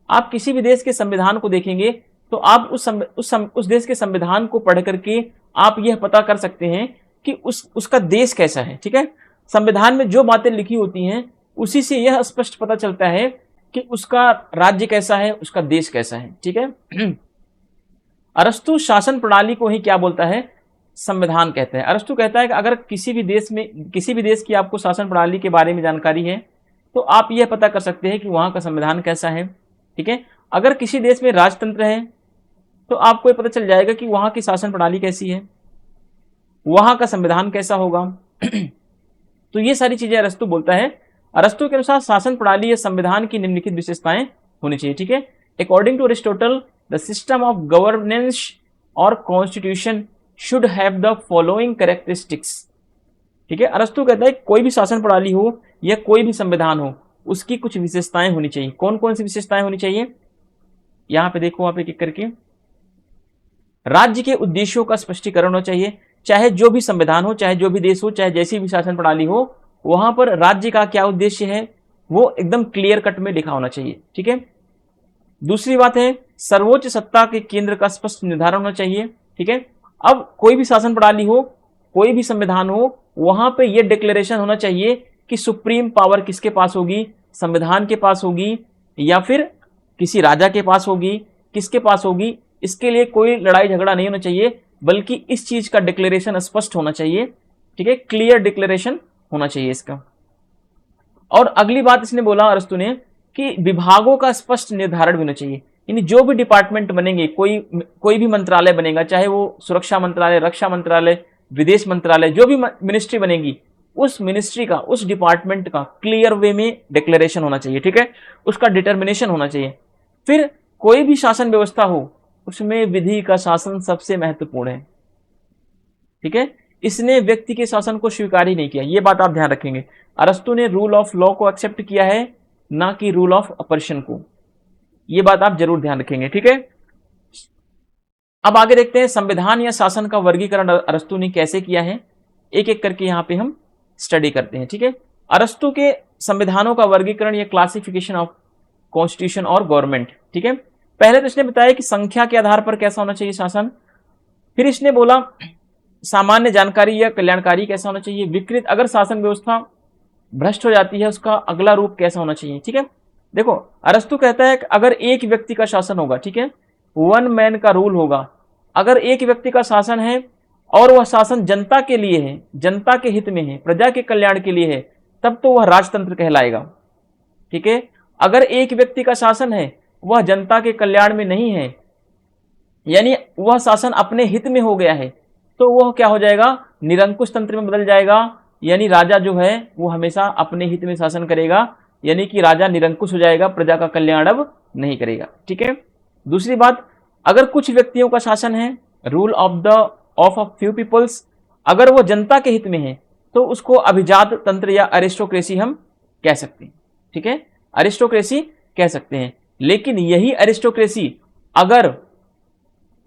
आप किसी भी देश के संविधान को देखेंगे तो आप उस देश के संविधान को पढ़ करके आप यह पता कर सकते हैं कि उसका देश कैसा है, ठीक है। संविधान में जो बातें लिखी होती हैं उसी से यह स्पष्ट पता चलता है कि उसका राज्य कैसा है, उसका देश कैसा है, ठीक है। अरस्तु शासन प्रणाली को ही क्या बोलता है, संविधान कहते हैं। अरस्तु कहता है कि अगर किसी भी देश की आपको शासन प्रणाली के बारे में जानकारी है तो आप यह पता कर सकते हैं कि वहां का संविधान कैसा है, ठीक है। अगर किसी देश में राजतंत्र है तो आपको ये पता चल जाएगा कि वहां की शासन प्रणाली कैसी है, वहां का संविधान कैसा होगा। तो ये सारी चीजें अरस्तु बोलता है। अरस्तु के अनुसार शासन प्रणाली या संविधान की निम्नलिखित विशेषताएं होनी चाहिए, ठीक है। According to Aristotle the system of governance और constitution should have the following characteristics, ठीक है। अरस्तु कहता है कोई भी शासन प्रणाली हो या कोई भी संविधान हो उसकी कुछ विशेषताएं होनी चाहिए। कौन कौन सी विशेषताएं होनी चाहिए, यहां पे देखो आप एक एक करके। राज्य के उद्देश्यों का स्पष्टीकरण होना चाहिए, चाहे जो भी संविधान हो, चाहे जो भी देश हो, चाहे जैसी भी शासन प्रणाली हो, वहां पर राज्य का क्या उद्देश्य है वो एकदम क्लियर कट में लिखा होना चाहिए, ठीक है। दूसरी बात है सर्वोच्च सत्ता के केंद्र का स्पष्ट निर्धारण होना चाहिए, ठीक है। अब कोई भी शासन प्रणाली हो, कोई भी संविधान हो, वहां पे यह डिक्लेरेशन होना चाहिए कि सुप्रीम पावर किसके पास होगी, संविधान के पास होगी या फिर किसी राजा के पास होगी, किसके पास होगी। इसके लिए कोई लड़ाई झगड़ा नहीं होना चाहिए, बल्कि इस चीज का डिक्लेरेशन स्पष्ट होना चाहिए, ठीक है, क्लियर डिक्लेरेशन होना चाहिए इसका। और अगली बात इसने बोला अरस्तु ने कि विभागों का स्पष्ट निर्धारण भी होना चाहिए, यानी जो भी डिपार्टमेंट बनेंगे, कोई भी मंत्रालय बनेगा, चाहे वो सुरक्षा मंत्रालय, रक्षा मंत्रालय, विदेश मंत्रालय, जो भी मिनिस्ट्री बनेगी, उस मिनिस्ट्री का, उस डिपार्टमेंट का क्लियर वे में डिक्लेरेशन होना चाहिए, ठीक है, उसका डिटर्मिनेशन होना चाहिए। फिर कोई भी शासन व्यवस्था हो उसमें विधि का शासन सबसे महत्वपूर्ण है, ठीक है। इसने व्यक्ति के शासन को स्वीकार ही नहीं किया। ये बात आप ध्यान रखेंगे, अरस्तु ने रूल ऑफ लॉ को एक्सेप्ट किया है, ना कि रूल ऑफ ऑपरेशन को। ये बात आप जरूर ध्यान रखेंगे, ठीक है। अब आगे देखते हैं संविधान या शासन का वर्गीकरण अरस्तु ने कैसे किया है, एक एक करके यहां पे हम स्टडी करते हैं, ठीक है। अरस्तु के संविधानों का वर्गीकरण या क्लासिफिकेशन ऑफ कॉन्स्टिट्यूशन और गवर्नमेंट, ठीक है। पहले तो इसने बताया कि संख्या के आधार पर कैसा होना चाहिए शासन, फिर इसने बोला सामान्य जानकारी या कल्याणकारी कैसा होना चाहिए, विकृत अगर शासन व्यवस्था भ्रष्ट हो जाती है उसका अगला रूप कैसा होना चाहिए, ठीक है। देखो अरस्तु कहता है कि अगर एक व्यक्ति का शासन होगा, ठीक है, वन मैन का रूल होगा, अगर एक व्यक्ति का शासन है और वह शासन जनता के लिए है, जनता के हित में है, प्रजा के कल्याण के लिए है, तब तो वह राजतंत्र कहलाएगा, ठीक है। अगर एक व्यक्ति का शासन है वह जनता के कल्याण में नहीं है, यानी वह शासन अपने हित में हो गया है, तो वह क्या हो जाएगा, निरंकुश तंत्र में बदल जाएगा, यानी राजा जो है वो हमेशा अपने हित में शासन करेगा, यानी कि राजा निरंकुश हो जाएगा, प्रजा का कल्याण अब नहीं करेगा, ठीक है। दूसरी बात, अगर कुछ व्यक्तियों का शासन है, rule of a few peoples, अगर वो जनता के हित में है तो उसको अभिजात तंत्र या अरिस्टोक्रेसी हम कह सकते हैं, ठीक है, अरिस्टोक्रेसी कह सकते हैं। लेकिन यही अरिस्टोक्रेसी अगर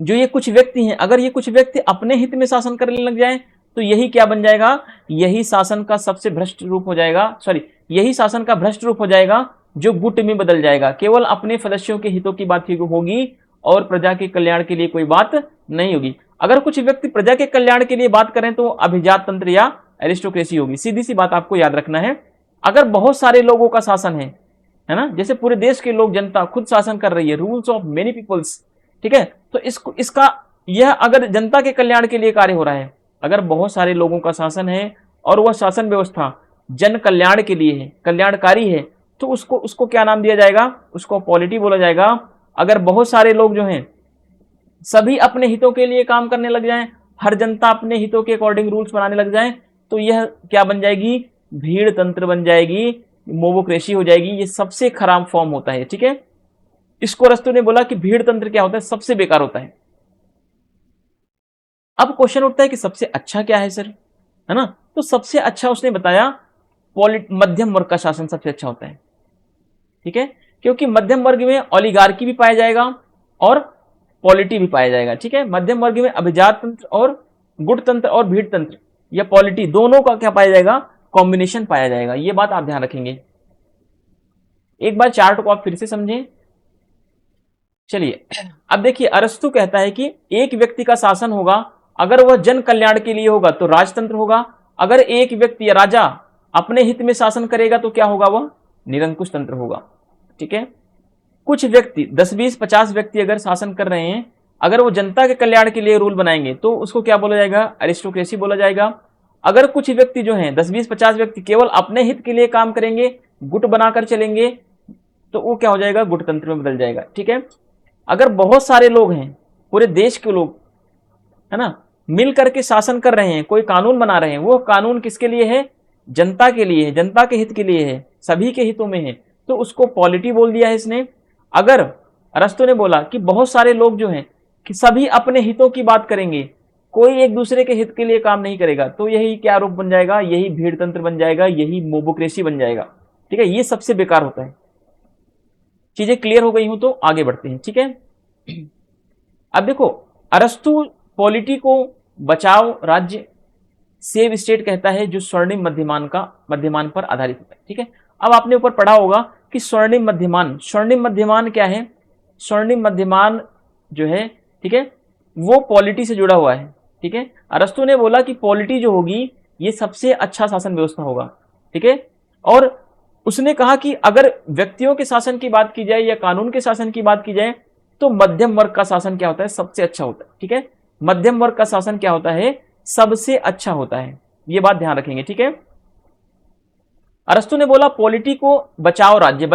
जो ये कुछ व्यक्ति हैं, अगर ये कुछ व्यक्ति अपने हित में शासन करने लग जाएं तो यही क्या बन जाएगा, यही शासन का सबसे भ्रष्ट रूप हो जाएगा, यही शासन का भ्रष्ट रूप हो जाएगा जो गुट में बदल जाएगा, केवल अपने सदस्यों के हितों की बात होगी और प्रजा के कल्याण के लिए कोई बात नहीं होगी। अगर कुछ व्यक्ति प्रजा के कल्याण के लिए बात करें तो अभिजात तंत्र या एरिस्टोक्रेसी होगी। सीधी सी बात आपको याद रखना है, अगर बहुत सारे लोगों का शासन है ना, जैसे पूरे देश के लोग, जनता खुद शासन कर रही है, रूल्स ऑफ मेनी पीपल्स, ठीक है, तो इसका यह अगर जनता के कल्याण के लिए कार्य हो रहा है, अगर बहुत सारे लोगों का शासन है और वह शासन व्यवस्था जन कल्याण के लिए है, कल्याणकारी है, तो उसको क्या नाम दिया जाएगा, उसको पॉलिटी बोला जाएगा। अगर बहुत सारे लोग जो हैं सभी अपने हितों के लिए काम करने लग जाएं, हर जनता अपने हितों के अकॉर्डिंग रूल्स बनाने लग जाएं, तो यह क्या बन जाएगी, भीड़ तंत्र बन जाएगी, मोबोक्रेसी हो जाएगी। ये सबसे खराब फॉर्म होता है, ठीक है। इसको अरस्तु ने बोला कि भीड़ तंत्र क्या होता है, सबसे बेकार होता है। अब क्वेश्चन उठता है कि सबसे अच्छा क्या है सर, है ना, तो सबसे अच्छा उसने बताया मध्यम वर्ग का शासन सबसे अच्छा होता है, ठीक है, क्योंकि मध्यम वर्ग में ओलिगार्की भी पाया जाएगा और पॉलिटी भी पाया जाएगा, ठीक है। मध्यम वर्ग में अभिजात तंत्र और गुट तंत्र और भीड़ तंत्र या पॉलिटी दोनों का क्या पाया जाएगा, कॉम्बिनेशन पाया जाएगा। ये बात आप ध्यान रखेंगे। एक बार चार्ट को आप फिर से समझें। चलिए अब देखिए, अरस्तु कहता है कि एक व्यक्ति का शासन होगा, अगर वह जन कल्याण के लिए होगा तो राजतंत्र होगा, अगर एक व्यक्ति या राजा अपने हित में शासन करेगा तो क्या होगा, वह निरंकुश तंत्र होगा, ठीक है। कुछ व्यक्ति 10-20-50 व्यक्ति अगर शासन कर रहे हैं, अगर वो जनता के कल्याण के लिए रूल बनाएंगे तो उसको क्या बोला जाएगा, अरिस्टोक्रेसी बोला जाएगा। अगर कुछ व्यक्ति जो हैं 10-20-50 व्यक्ति केवल अपने हित के लिए काम करेंगे, गुट बनाकर चलेंगे, तो वो क्या हो जाएगा, गुट तंत्र में बदल जाएगा, ठीक है। अगर बहुत सारे लोग हैं, पूरे देश के लोग, है ना, मिल करके शासन कर रहे हैं, कोई कानून बना रहे हैं, वो कानून किसके लिए है, जनता के लिए है, जनता के हित के लिए है, सभी के हितों में है, तो उसको पॉलिटी बोल दिया है इसने। अगर अरस्तु ने बोला कि बहुत सारे लोग जो हैं कि सभी अपने हितों की बात करेंगे, कोई एक दूसरे के हित के लिए काम नहीं करेगा, तो यही क्या रूप बन जाएगा, यही भीड़ तंत्र बन जाएगा, यही मोबोक्रेसी बन जाएगा, ठीक है। ये सबसे बेकार होता है। चीजें क्लियर हो गई हूं तो आगे बढ़ते हैं, ठीक है। अब देखो, अरस्तु पॉलिटी को बचाव राज्य सेव स्टेट कहता है, जो स्वर्णिम मध्यमान पर आधारित होता है, ठीक है। अब आपने ऊपर पढ़ा होगा कि स्वर्णिम मध्यमान क्या है, स्वर्णिम मध्यमान जो है, ठीक है, वो पॉलिटी से जुड़ा हुआ है, ठीक है। अरस्तु ने बोला कि पॉलिटी जो होगी ये सबसे अच्छा शासन व्यवस्था होगा, ठीक है। और उसने कहा कि अगर व्यक्तियों के शासन की बात की जाए या कानून के शासन की बात की जाए तो मध्यम वर्ग का शासन क्या होता है, सबसे अच्छा होता है, ठीक है। मध्यम वर्ग का शासन क्या होता है, सबसे अच्छा होता है। ये बात ध्यान रखेंगे, ठीक है। अरस्तु ने बोला पॉलिटी को बचाओ राज्य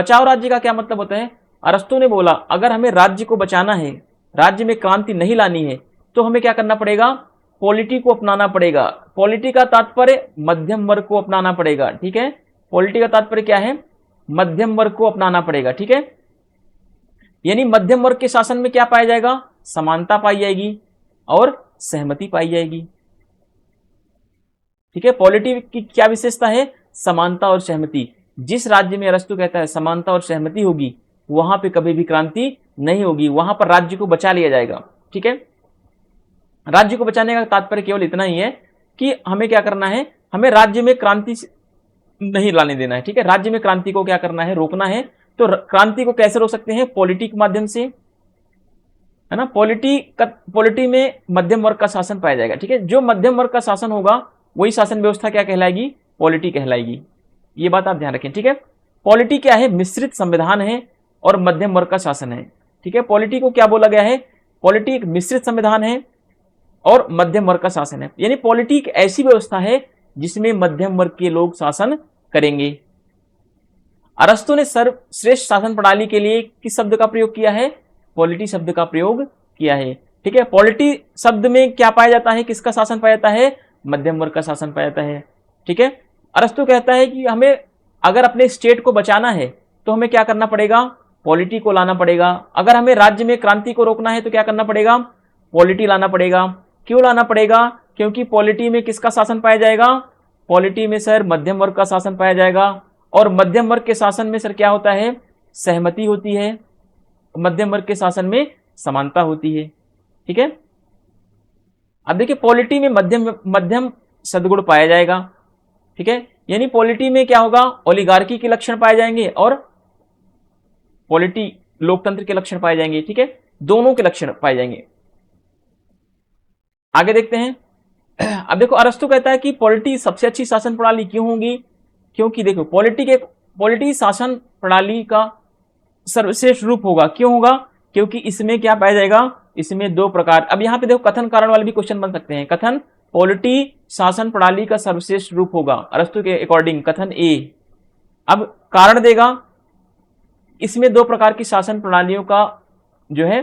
का क्या मतलब होता है। अरस्तु ने बोला अगर हमें राज्य को बचाना है, राज्य में क्रांति नहीं लानी है, तो हमें क्या करना पड़ेगा, पॉलिटी को अपनाना पड़ेगा। पॉलिटी का तात्पर्य मध्यम वर्ग को अपनाना पड़ेगा, ठीक है। पॉलिटी का तात्पर्य क्या है, मध्यम वर्ग को अपनाना पड़ेगा, ठीक है। यानी मध्यम वर्ग के शासन में क्या पाया जाएगा, समानता पाई जाएगी और सहमति पाई जाएगी। ठीक है। पॉलिटी की क्या विशेषता है? समानता और सहमति। जिस राज्य में अरस्तु कहता है समानता और सहमति होगी, वहां पे कभी भी क्रांति नहीं होगी, वहां पर राज्य को बचा लिया जाएगा। ठीक है। राज्य को बचाने का तात्पर्य केवल इतना ही है कि हमें क्या करना है, हमें राज्य में क्रांति नहीं लाने देना है। ठीक है। राज्य में क्रांति को क्या करना है? रोकना है। तो क्रांति को कैसे रोक सकते हैं? पॉलिटी के माध्यम से, है ना। पॉलिटी में मध्यम वर्ग का शासन पाया जाएगा। ठीक है। जो मध्यम वर्ग का शासन होगा वही शासन व्यवस्था क्या कहलाएगी? पॉलिटी कहलाएगी। ये बात आप ध्यान रखें। ठीक है। पॉलिटी क्या है? मिश्रित संविधान है और मध्यम वर्ग का शासन है। ठीक है। पॉलिटी को क्या बोला गया है? पॉलिटी एक मिश्रित संविधान है और मध्यम वर्ग का शासन है। यानी पॉलिटी एक ऐसी व्यवस्था है जिसमें मध्यम वर्ग के लोग शासन करेंगे। अरस्तु ने सर्वश्रेष्ठ शासन प्रणाली के लिए किस शब्द का प्रयोग किया है? पॉलिटी शब्द का प्रयोग किया है। ठीक है। पॉलिटी शब्द में क्या पाया जाता है? किसका शासन पाया जाता है? मध्यम वर्ग का शासन पाया जाता है। ठीक है। अरस्तु कहता है कि हमें अगर अपने स्टेट को बचाना है तो हमें क्या करना पड़ेगा? पॉलिटी को लाना पड़ेगा। अगर हमें राज्य में क्रांति को रोकना है तो क्या करना पड़ेगा? पॉलिटी लाना पड़ेगा। क्यों लाना पड़ेगा? क्योंकि पॉलिटी में किसका शासन पाया जाएगा? पॉलिटी में सर मध्यम वर्ग का शासन पाया जाएगा। और मध्यम वर्ग के शासन में सर क्या होता है? सहमति होती है। मध्यम वर्ग के शासन में समानता होती है। ठीक है। अब देखिए पॉलिटी में मध्यम सद्गुण पाया जाएगा। ठीक है। यानी पॉलिटी में क्या होगा? ओलिगार्की के लक्षण पाए जाएंगे और पॉलिटी लोकतंत्र के लक्षण पाए जाएंगे। ठीक है। दोनों के लक्षण पाए जाएंगे। आगे देखते हैं। अब देखो अरस्तु कहता है कि पॉलिटी सबसे अच्छी शासन प्रणाली क्यों होगी? क्योंकि देखो पॉलिटी शासन प्रणाली का सर्वश्रेष्ठ रूप होगा। क्यों होगा? क्योंकि इसमें क्या पाया जाएगा? इसमें दो प्रकार। अब यहां पे देखो कथन कारण वाले भी क्वेश्चन बन सकते हैं। कथन पॉलिटी शासन प्रणाली का सर्वश्रेष्ठ रूप होगा अरस्तु के अकॉर्डिंग, कथन ए। अब कारण देगा, इसमें दो प्रकार की शासन प्रणालियों का जो है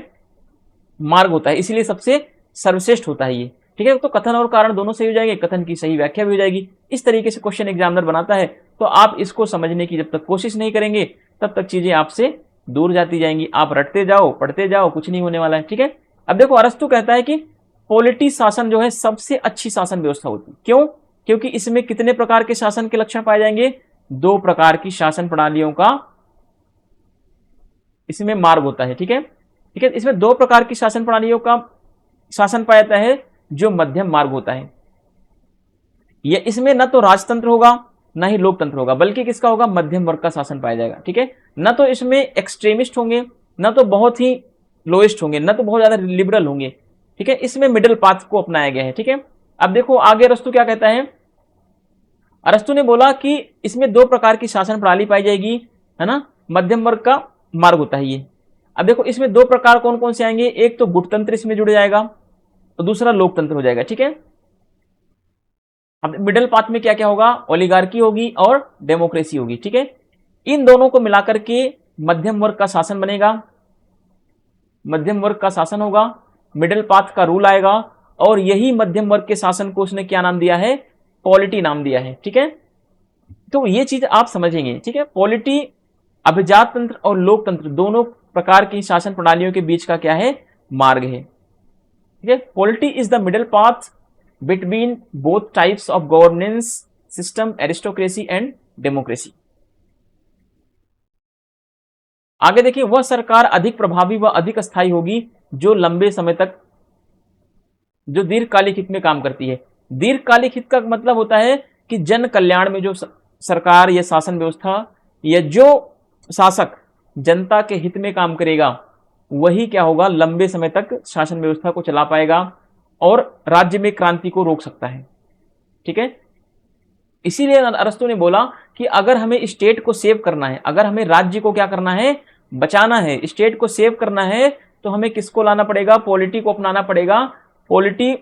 मार्ग होता है, इसलिए सबसे सर्वश्रेष्ठ होता है ये। ठीक है। तो कथन और कारण दोनों सही हो जाएंगे, कथन की सही व्याख्या भी हो जाएगी। इस तरीके से क्वेश्चन एग्जामिनर बनाता है। तो आप इसको समझने की जब तक कोशिश नहीं करेंगे तब तक चीजें आपसे दूर जाती जाएंगी। आप रटते जाओ, पढ़ते जाओ, कुछ नहीं होने वाला है। ठीक है। अब देखो अरस्तु कहता है कि पॉलिटी शासन जो है सबसे अच्छी शासन व्यवस्था होती है। क्यों? क्योंकि इसमें कितने प्रकार के शासन के लक्षण पाए जाएंगे? दो प्रकार की शासन प्रणालियों का इसमें मार्ग होता है। ठीक है। ठीक है। इसमें दो प्रकार की शासन प्रणालियों का शासन पाया जाता है जो मध्यम मार्ग होता है। ये इसमें न तो राजतंत्र होगा न ही लोकतंत्र होगा, बल्कि किसका होगा? मध्यम वर्ग का शासन पाया जाएगा। ठीक है। न तो इसमें एक्सट्रीमिस्ट होंगे, न तो बहुत ही लोएस्ट होंगे, न तो बहुत ज्यादा लिबरल होंगे। ठीक है। इसमें मिडिल पाथ को अपनाया गया है। ठीक है। अब देखो आगे अरस्तु क्या कहता है। अरस्तु ने बोला कि इसमें दो प्रकार की शासन प्रणाली पाई जाएगी, है ना। मध्यम वर्ग का मार्ग होता है ये। अब देखो इसमें दो प्रकार कौन कौन से आएंगे? एक तो गुटतंत्र इसमें जुड़ जाएगा तो दूसरा लोकतंत्र हो जाएगा। ठीक है। अब मिडिल पाथ में क्या क्या होगा? ओलिगार्की होगी और डेमोक्रेसी होगी। ठीक है। इन दोनों को मिलाकर के मध्यम वर्ग का शासन बनेगा। मध्यम वर्ग का शासन होगा, मिडिल पाथ का रूल आएगा और यही मध्यम वर्ग के शासन को उसने क्या नाम दिया है? पॉलिटी नाम दिया है। ठीक है। तो ये चीज आप समझेंगे। ठीक है। पॉलिटी अभिजात तंत्र और लोकतंत्र दोनों प्रकार की शासन प्रणालियों के बीच का क्या है? मार्ग है। ठीक है। Polity is the middle path between both types of governance system, aristocracy and democracy. आगे देखिए, वह सरकार अधिक प्रभावी व अधिक स्थायी होगी जो लंबे समय तक, जो दीर्घकालिक हित में काम करती है। दीर्घकालिक हित का मतलब होता है कि जन कल्याण में जो सरकार या शासन व्यवस्था या जो शासक जनता के हित में काम करेगा वही क्या होगा? लंबे समय तक शासन व्यवस्था को चला पाएगा और राज्य में क्रांति को रोक सकता है। ठीक है। इसीलिए अरस्तु ने बोला कि अगर हमें स्टेट को सेव करना है, अगर हमें राज्य को क्या करना है? बचाना है, स्टेट को सेव करना है, तो हमें किसको लाना पड़ेगा? पॉलिटी को अपनाना पड़ेगा। पॉलिटी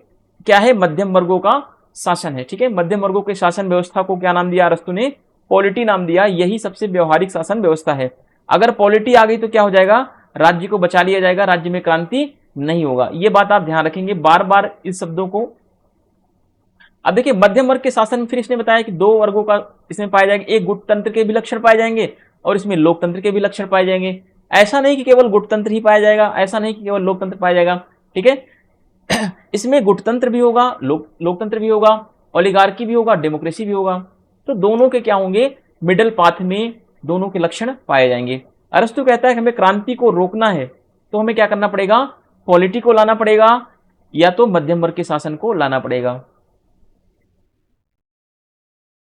क्या है? मध्यम वर्गों का शासन है। ठीक है। मध्यम वर्गों के शासन व्यवस्था को क्या नाम दिया अरस्तु ने? पॉलिटी नाम दिया। यही सबसे व्यवहारिक शासन व्यवस्था है। अगर पॉलिटी आ गई तो क्या हो जाएगा? राज्य को बचा लिया जाएगा, राज्य में क्रांति नहीं होगा। ये बात आप ध्यान रखेंगे बार बार इस शब्दों को। अब देखिए मध्यम वर्ग के शासन में फिर इसने बताया कि दो वर्गों का इसमें पाया जाएगा। एक गुटतंत्र के भी लक्षण पाए जाएंगे और इसमें लोकतंत्र के भी लक्षण पाए जाएंगे। ऐसा नहीं कि केवल गुटतंत्र ही पाया जाएगा, ऐसा नहीं कि केवल लोकतंत्र पाया जाएगा। ठीक है। इसमें गुटतंत्र भी होगा, लोकतंत्र भी होगा ओलिगार्की भी होगा, डेमोक्रेसी भी होगा। तो दोनों के क्या होंगे, मिडल पाथ में दोनों के लक्षण पाए जाएंगे। अरस्तु कहता है कि हमें क्रांति को रोकना है तो हमें क्या करना पड़ेगा, पॉलिटी को लाना पड़ेगा या तो मध्यम वर्ग के शासन को लाना पड़ेगा।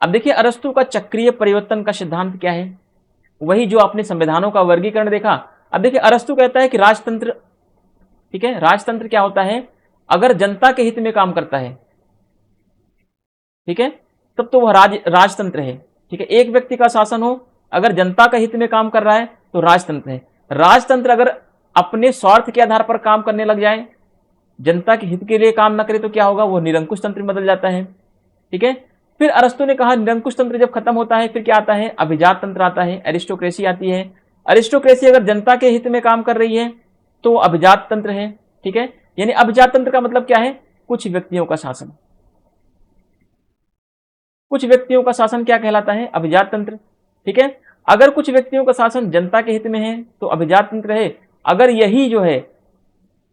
अब देखिए अरस्तु का चक्रीय परिवर्तन का सिद्धांत क्या है, वही जो आपने संविधानों का वर्गीकरण देखा। अब देखिए अरस्तु कहता है कि राजतंत्र, ठीक है, राजतंत्र क्या होता है, अगर जनता के हित में काम करता है, ठीक है, तब तो वह राजतंत्र है। ठीक है, एक व्यक्ति का शासन हो, अगर जनता का हित में काम कर रहा है तो राजतंत्र है। राजतंत्र अगर अपने स्वार्थ के आधार पर काम करने लग जाए, जनता के हित के लिए काम न करे तो क्या होगा, वो निरंकुश तंत्र में बदल जाता है। ठीक है, फिर अरस्तु ने कहा निरंकुश तंत्र जब खत्म होता है फिर क्या आता है, अभिजात तंत्र आता है, एरिस्टोक्रेसी आती है। एरिस्टोक्रेसी अगर जनता के हित में काम कर रही है तो अभिजात तंत्र है। ठीक है, यानी अभिजात तंत्र का मतलब क्या है, कुछ व्यक्तियों का शासन। कुछ व्यक्तियों का शासन क्या कहलाता है, अभिजात तंत्र। ठीक है, अगर कुछ व्यक्तियों का शासन जनता के हित में है तो अभिजात तंत्र है। अगर यही जो है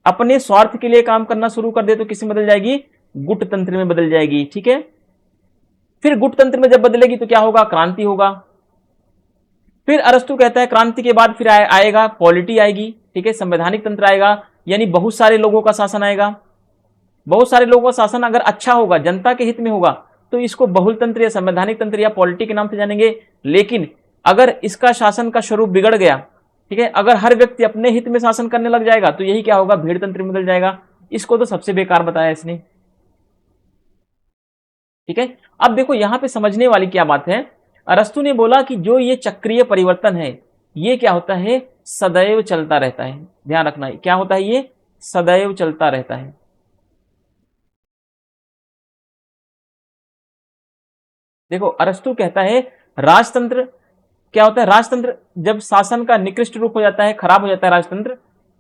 अपने स्वार्थ के लिए काम करना शुरू कर दे तो किसमें बदल जाएगी, गुट तंत्र में बदल जाएगी। ठीक है, फिर गुट तंत्र में जब बदलेगी तो क्या होगा, क्रांति होगा। फिर अरस्तु कहता है क्रांति के बाद फिर आएगा पॉलिटी आएगी। ठीक है, संवैधानिक तंत्र आएगा, यानी बहुत सारे लोगों का शासन आएगा। बहुत सारे लोगों का शासन अगर अच्छा होगा, जनता के हित में होगा, तो इसको बहुल तंत्र या संवैधानिक तंत्र या पॉलिटी के नाम से जानेंगे। लेकिन अगर इसका शासन का स्वरूप बिगड़ गया, ठीक है, अगर हर व्यक्ति अपने हित में शासन करने लग जाएगा तो यही क्या होगा, भीड़ तंत्र में बदल जाएगा। इसको तो सबसे बेकार बताया इसने। ठीक है, अब देखो यहां पे समझने वाली क्या बात है, अरस्तु ने बोला कि जो ये चक्रीय परिवर्तन है ये क्या होता है, सदैव चलता रहता है। ध्यान रखना है क्या होता है, ये सदैव चलता रहता है। देखो अरस्तु कहता है राजतंत्र क्या होता है, राजतंत्र जब शासन का निकृष्ट रूप हो जाता है, खराब हो जाता है राजतंत्र,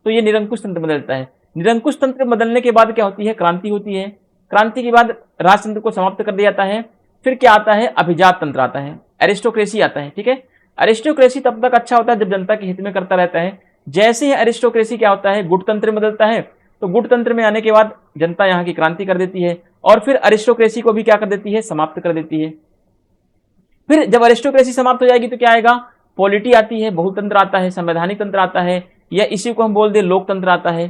तो ये निरंकुश तंत्र बदलता है। निरंकुश तंत्र बदलने के बाद क्या होती है, क्रांति होती है। क्रांति के बाद राजतंत्र को समाप्त कर दिया जाता है। फिर क्या आता है, अभिजात तंत्र आता है, एरिस्टोक्रेसी आता है। ठीक है, एरिस्टोक्रेसी तब तक अच्छा होता है जब जनता के हित में करता रहता है। जैसे ही एरिस्टोक्रेसी क्या होता है, गुट तंत्र में बदलता है, तो गुट तंत्र में आने के बाद जनता यहाँ की क्रांति कर देती है और फिर एरिस्टोक्रेसी को भी क्या कर देती है, समाप्त कर देती है। फिर जब एरिस्टोक्रेसी समाप्त हो जाएगी तो क्या आएगा, पॉलिटी आती है, बहुतंत्र आता है, संवैधानिक तंत्र आता है, या इसी को हम बोल दे लोकतंत्र आता है।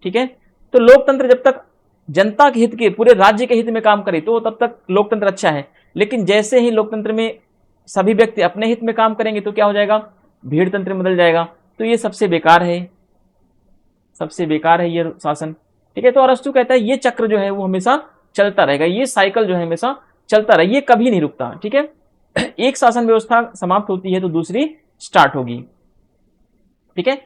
ठीक है, तो लोकतंत्र जब तक जनता के हित के, पूरे राज्य के हित में काम करे तो तब तक लोकतंत्र अच्छा है। लेकिन जैसे ही लोकतंत्र में सभी व्यक्ति अपने हित में काम करेंगे तो क्या हो जाएगा, भीड़ तंत्र में बदल जाएगा। तो ये सबसे बेकार है, सबसे बेकार है ये शासन। ठीक है, तो अरस्तु कहता है ये चक्र जो है वो हमेशा चलता रहेगा, ये साइकिल जो है हमेशा चलता रहेगा, ये कभी नहीं रुकता। ठीक है, एक शासन व्यवस्था समाप्त होती है तो दूसरी स्टार्ट होगी। ठीक है,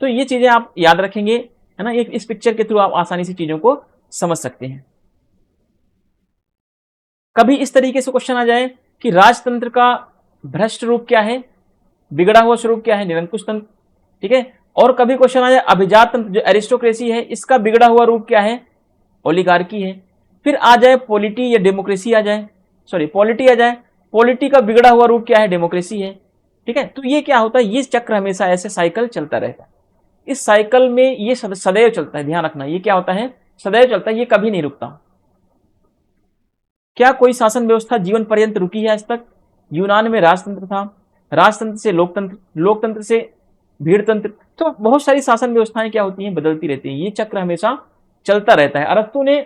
तो ये चीजें आप याद रखेंगे, है ना, एक इस पिक्चर के थ्रू आप आसानी से चीजों को समझ सकते हैं। कभी इस तरीके से क्वेश्चन आ जाए कि राजतंत्र का भ्रष्ट रूप क्या है, बिगड़ा हुआ स्वरूप क्या है, निरंकुश तंत्र। ठीक है, और कभी क्वेश्चन आ जाए अभिजात तंत्र जो एरिस्टोक्रेसी है इसका बिगड़ा हुआ रूप क्या है, ओलिगार्की है। फिर आ जाए पॉलिटी या डेमोक्रेसी आ जाए, सॉरी पॉलिटी आ जाए, पॉलिटी का बिगड़ा हुआ रूप क्या है, डेमोक्रेसी है। ठीक है, तो ये क्या होता है, ये चक्र हमेशा ऐसे साइकिल चलता रहता है। इस साइकिल में ये सदैव चलता है, ध्यान रखना, ये क्या होता है, सदैव चलता है, ये कभी नहीं रुकता। क्या कोई शासन व्यवस्था जीवन पर्यंत रुकी है आज तक? यूनान में राजतंत्र था, राजतंत्र से लोकतंत्र, लोकतंत्र से भीड़ तंत्र। तो बहुत सारी शासन व्यवस्थाएं क्या होती हैं, बदलती रहती हैं, ये चक्र हमेशा चलता रहता है। अरस्तु ने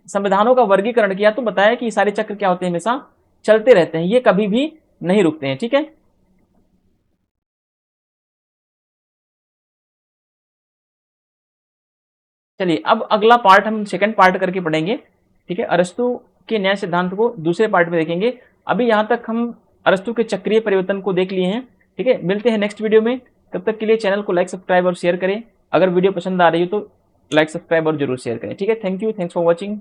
संविधानों का वर्गीकरण किया तो बताया कि ये सारे चक्र क्या होते हैं, हमेशा चलते रहते हैं, ये कभी भी नहीं रुकते हैं। ठीक है, चलिए अब अगला पार्ट हम सेकंड पार्ट करके पढ़ेंगे। ठीक है, अरस्तु के न्याय सिद्धांत को दूसरे पार्ट में देखेंगे। अभी यहां तक हम अरस्तु के चक्रीय परिवर्तन को देख लिए हैं। ठीक है, मिलते हैं नेक्स्ट वीडियो में, तब तक के लिए चैनल को लाइक सब्सक्राइब और शेयर करें। अगर वीडियो पसंद आ रही हो तो लाइक सब्सक्राइब और जरूर शेयर करें। ठीक है, thank you, thanks for watching.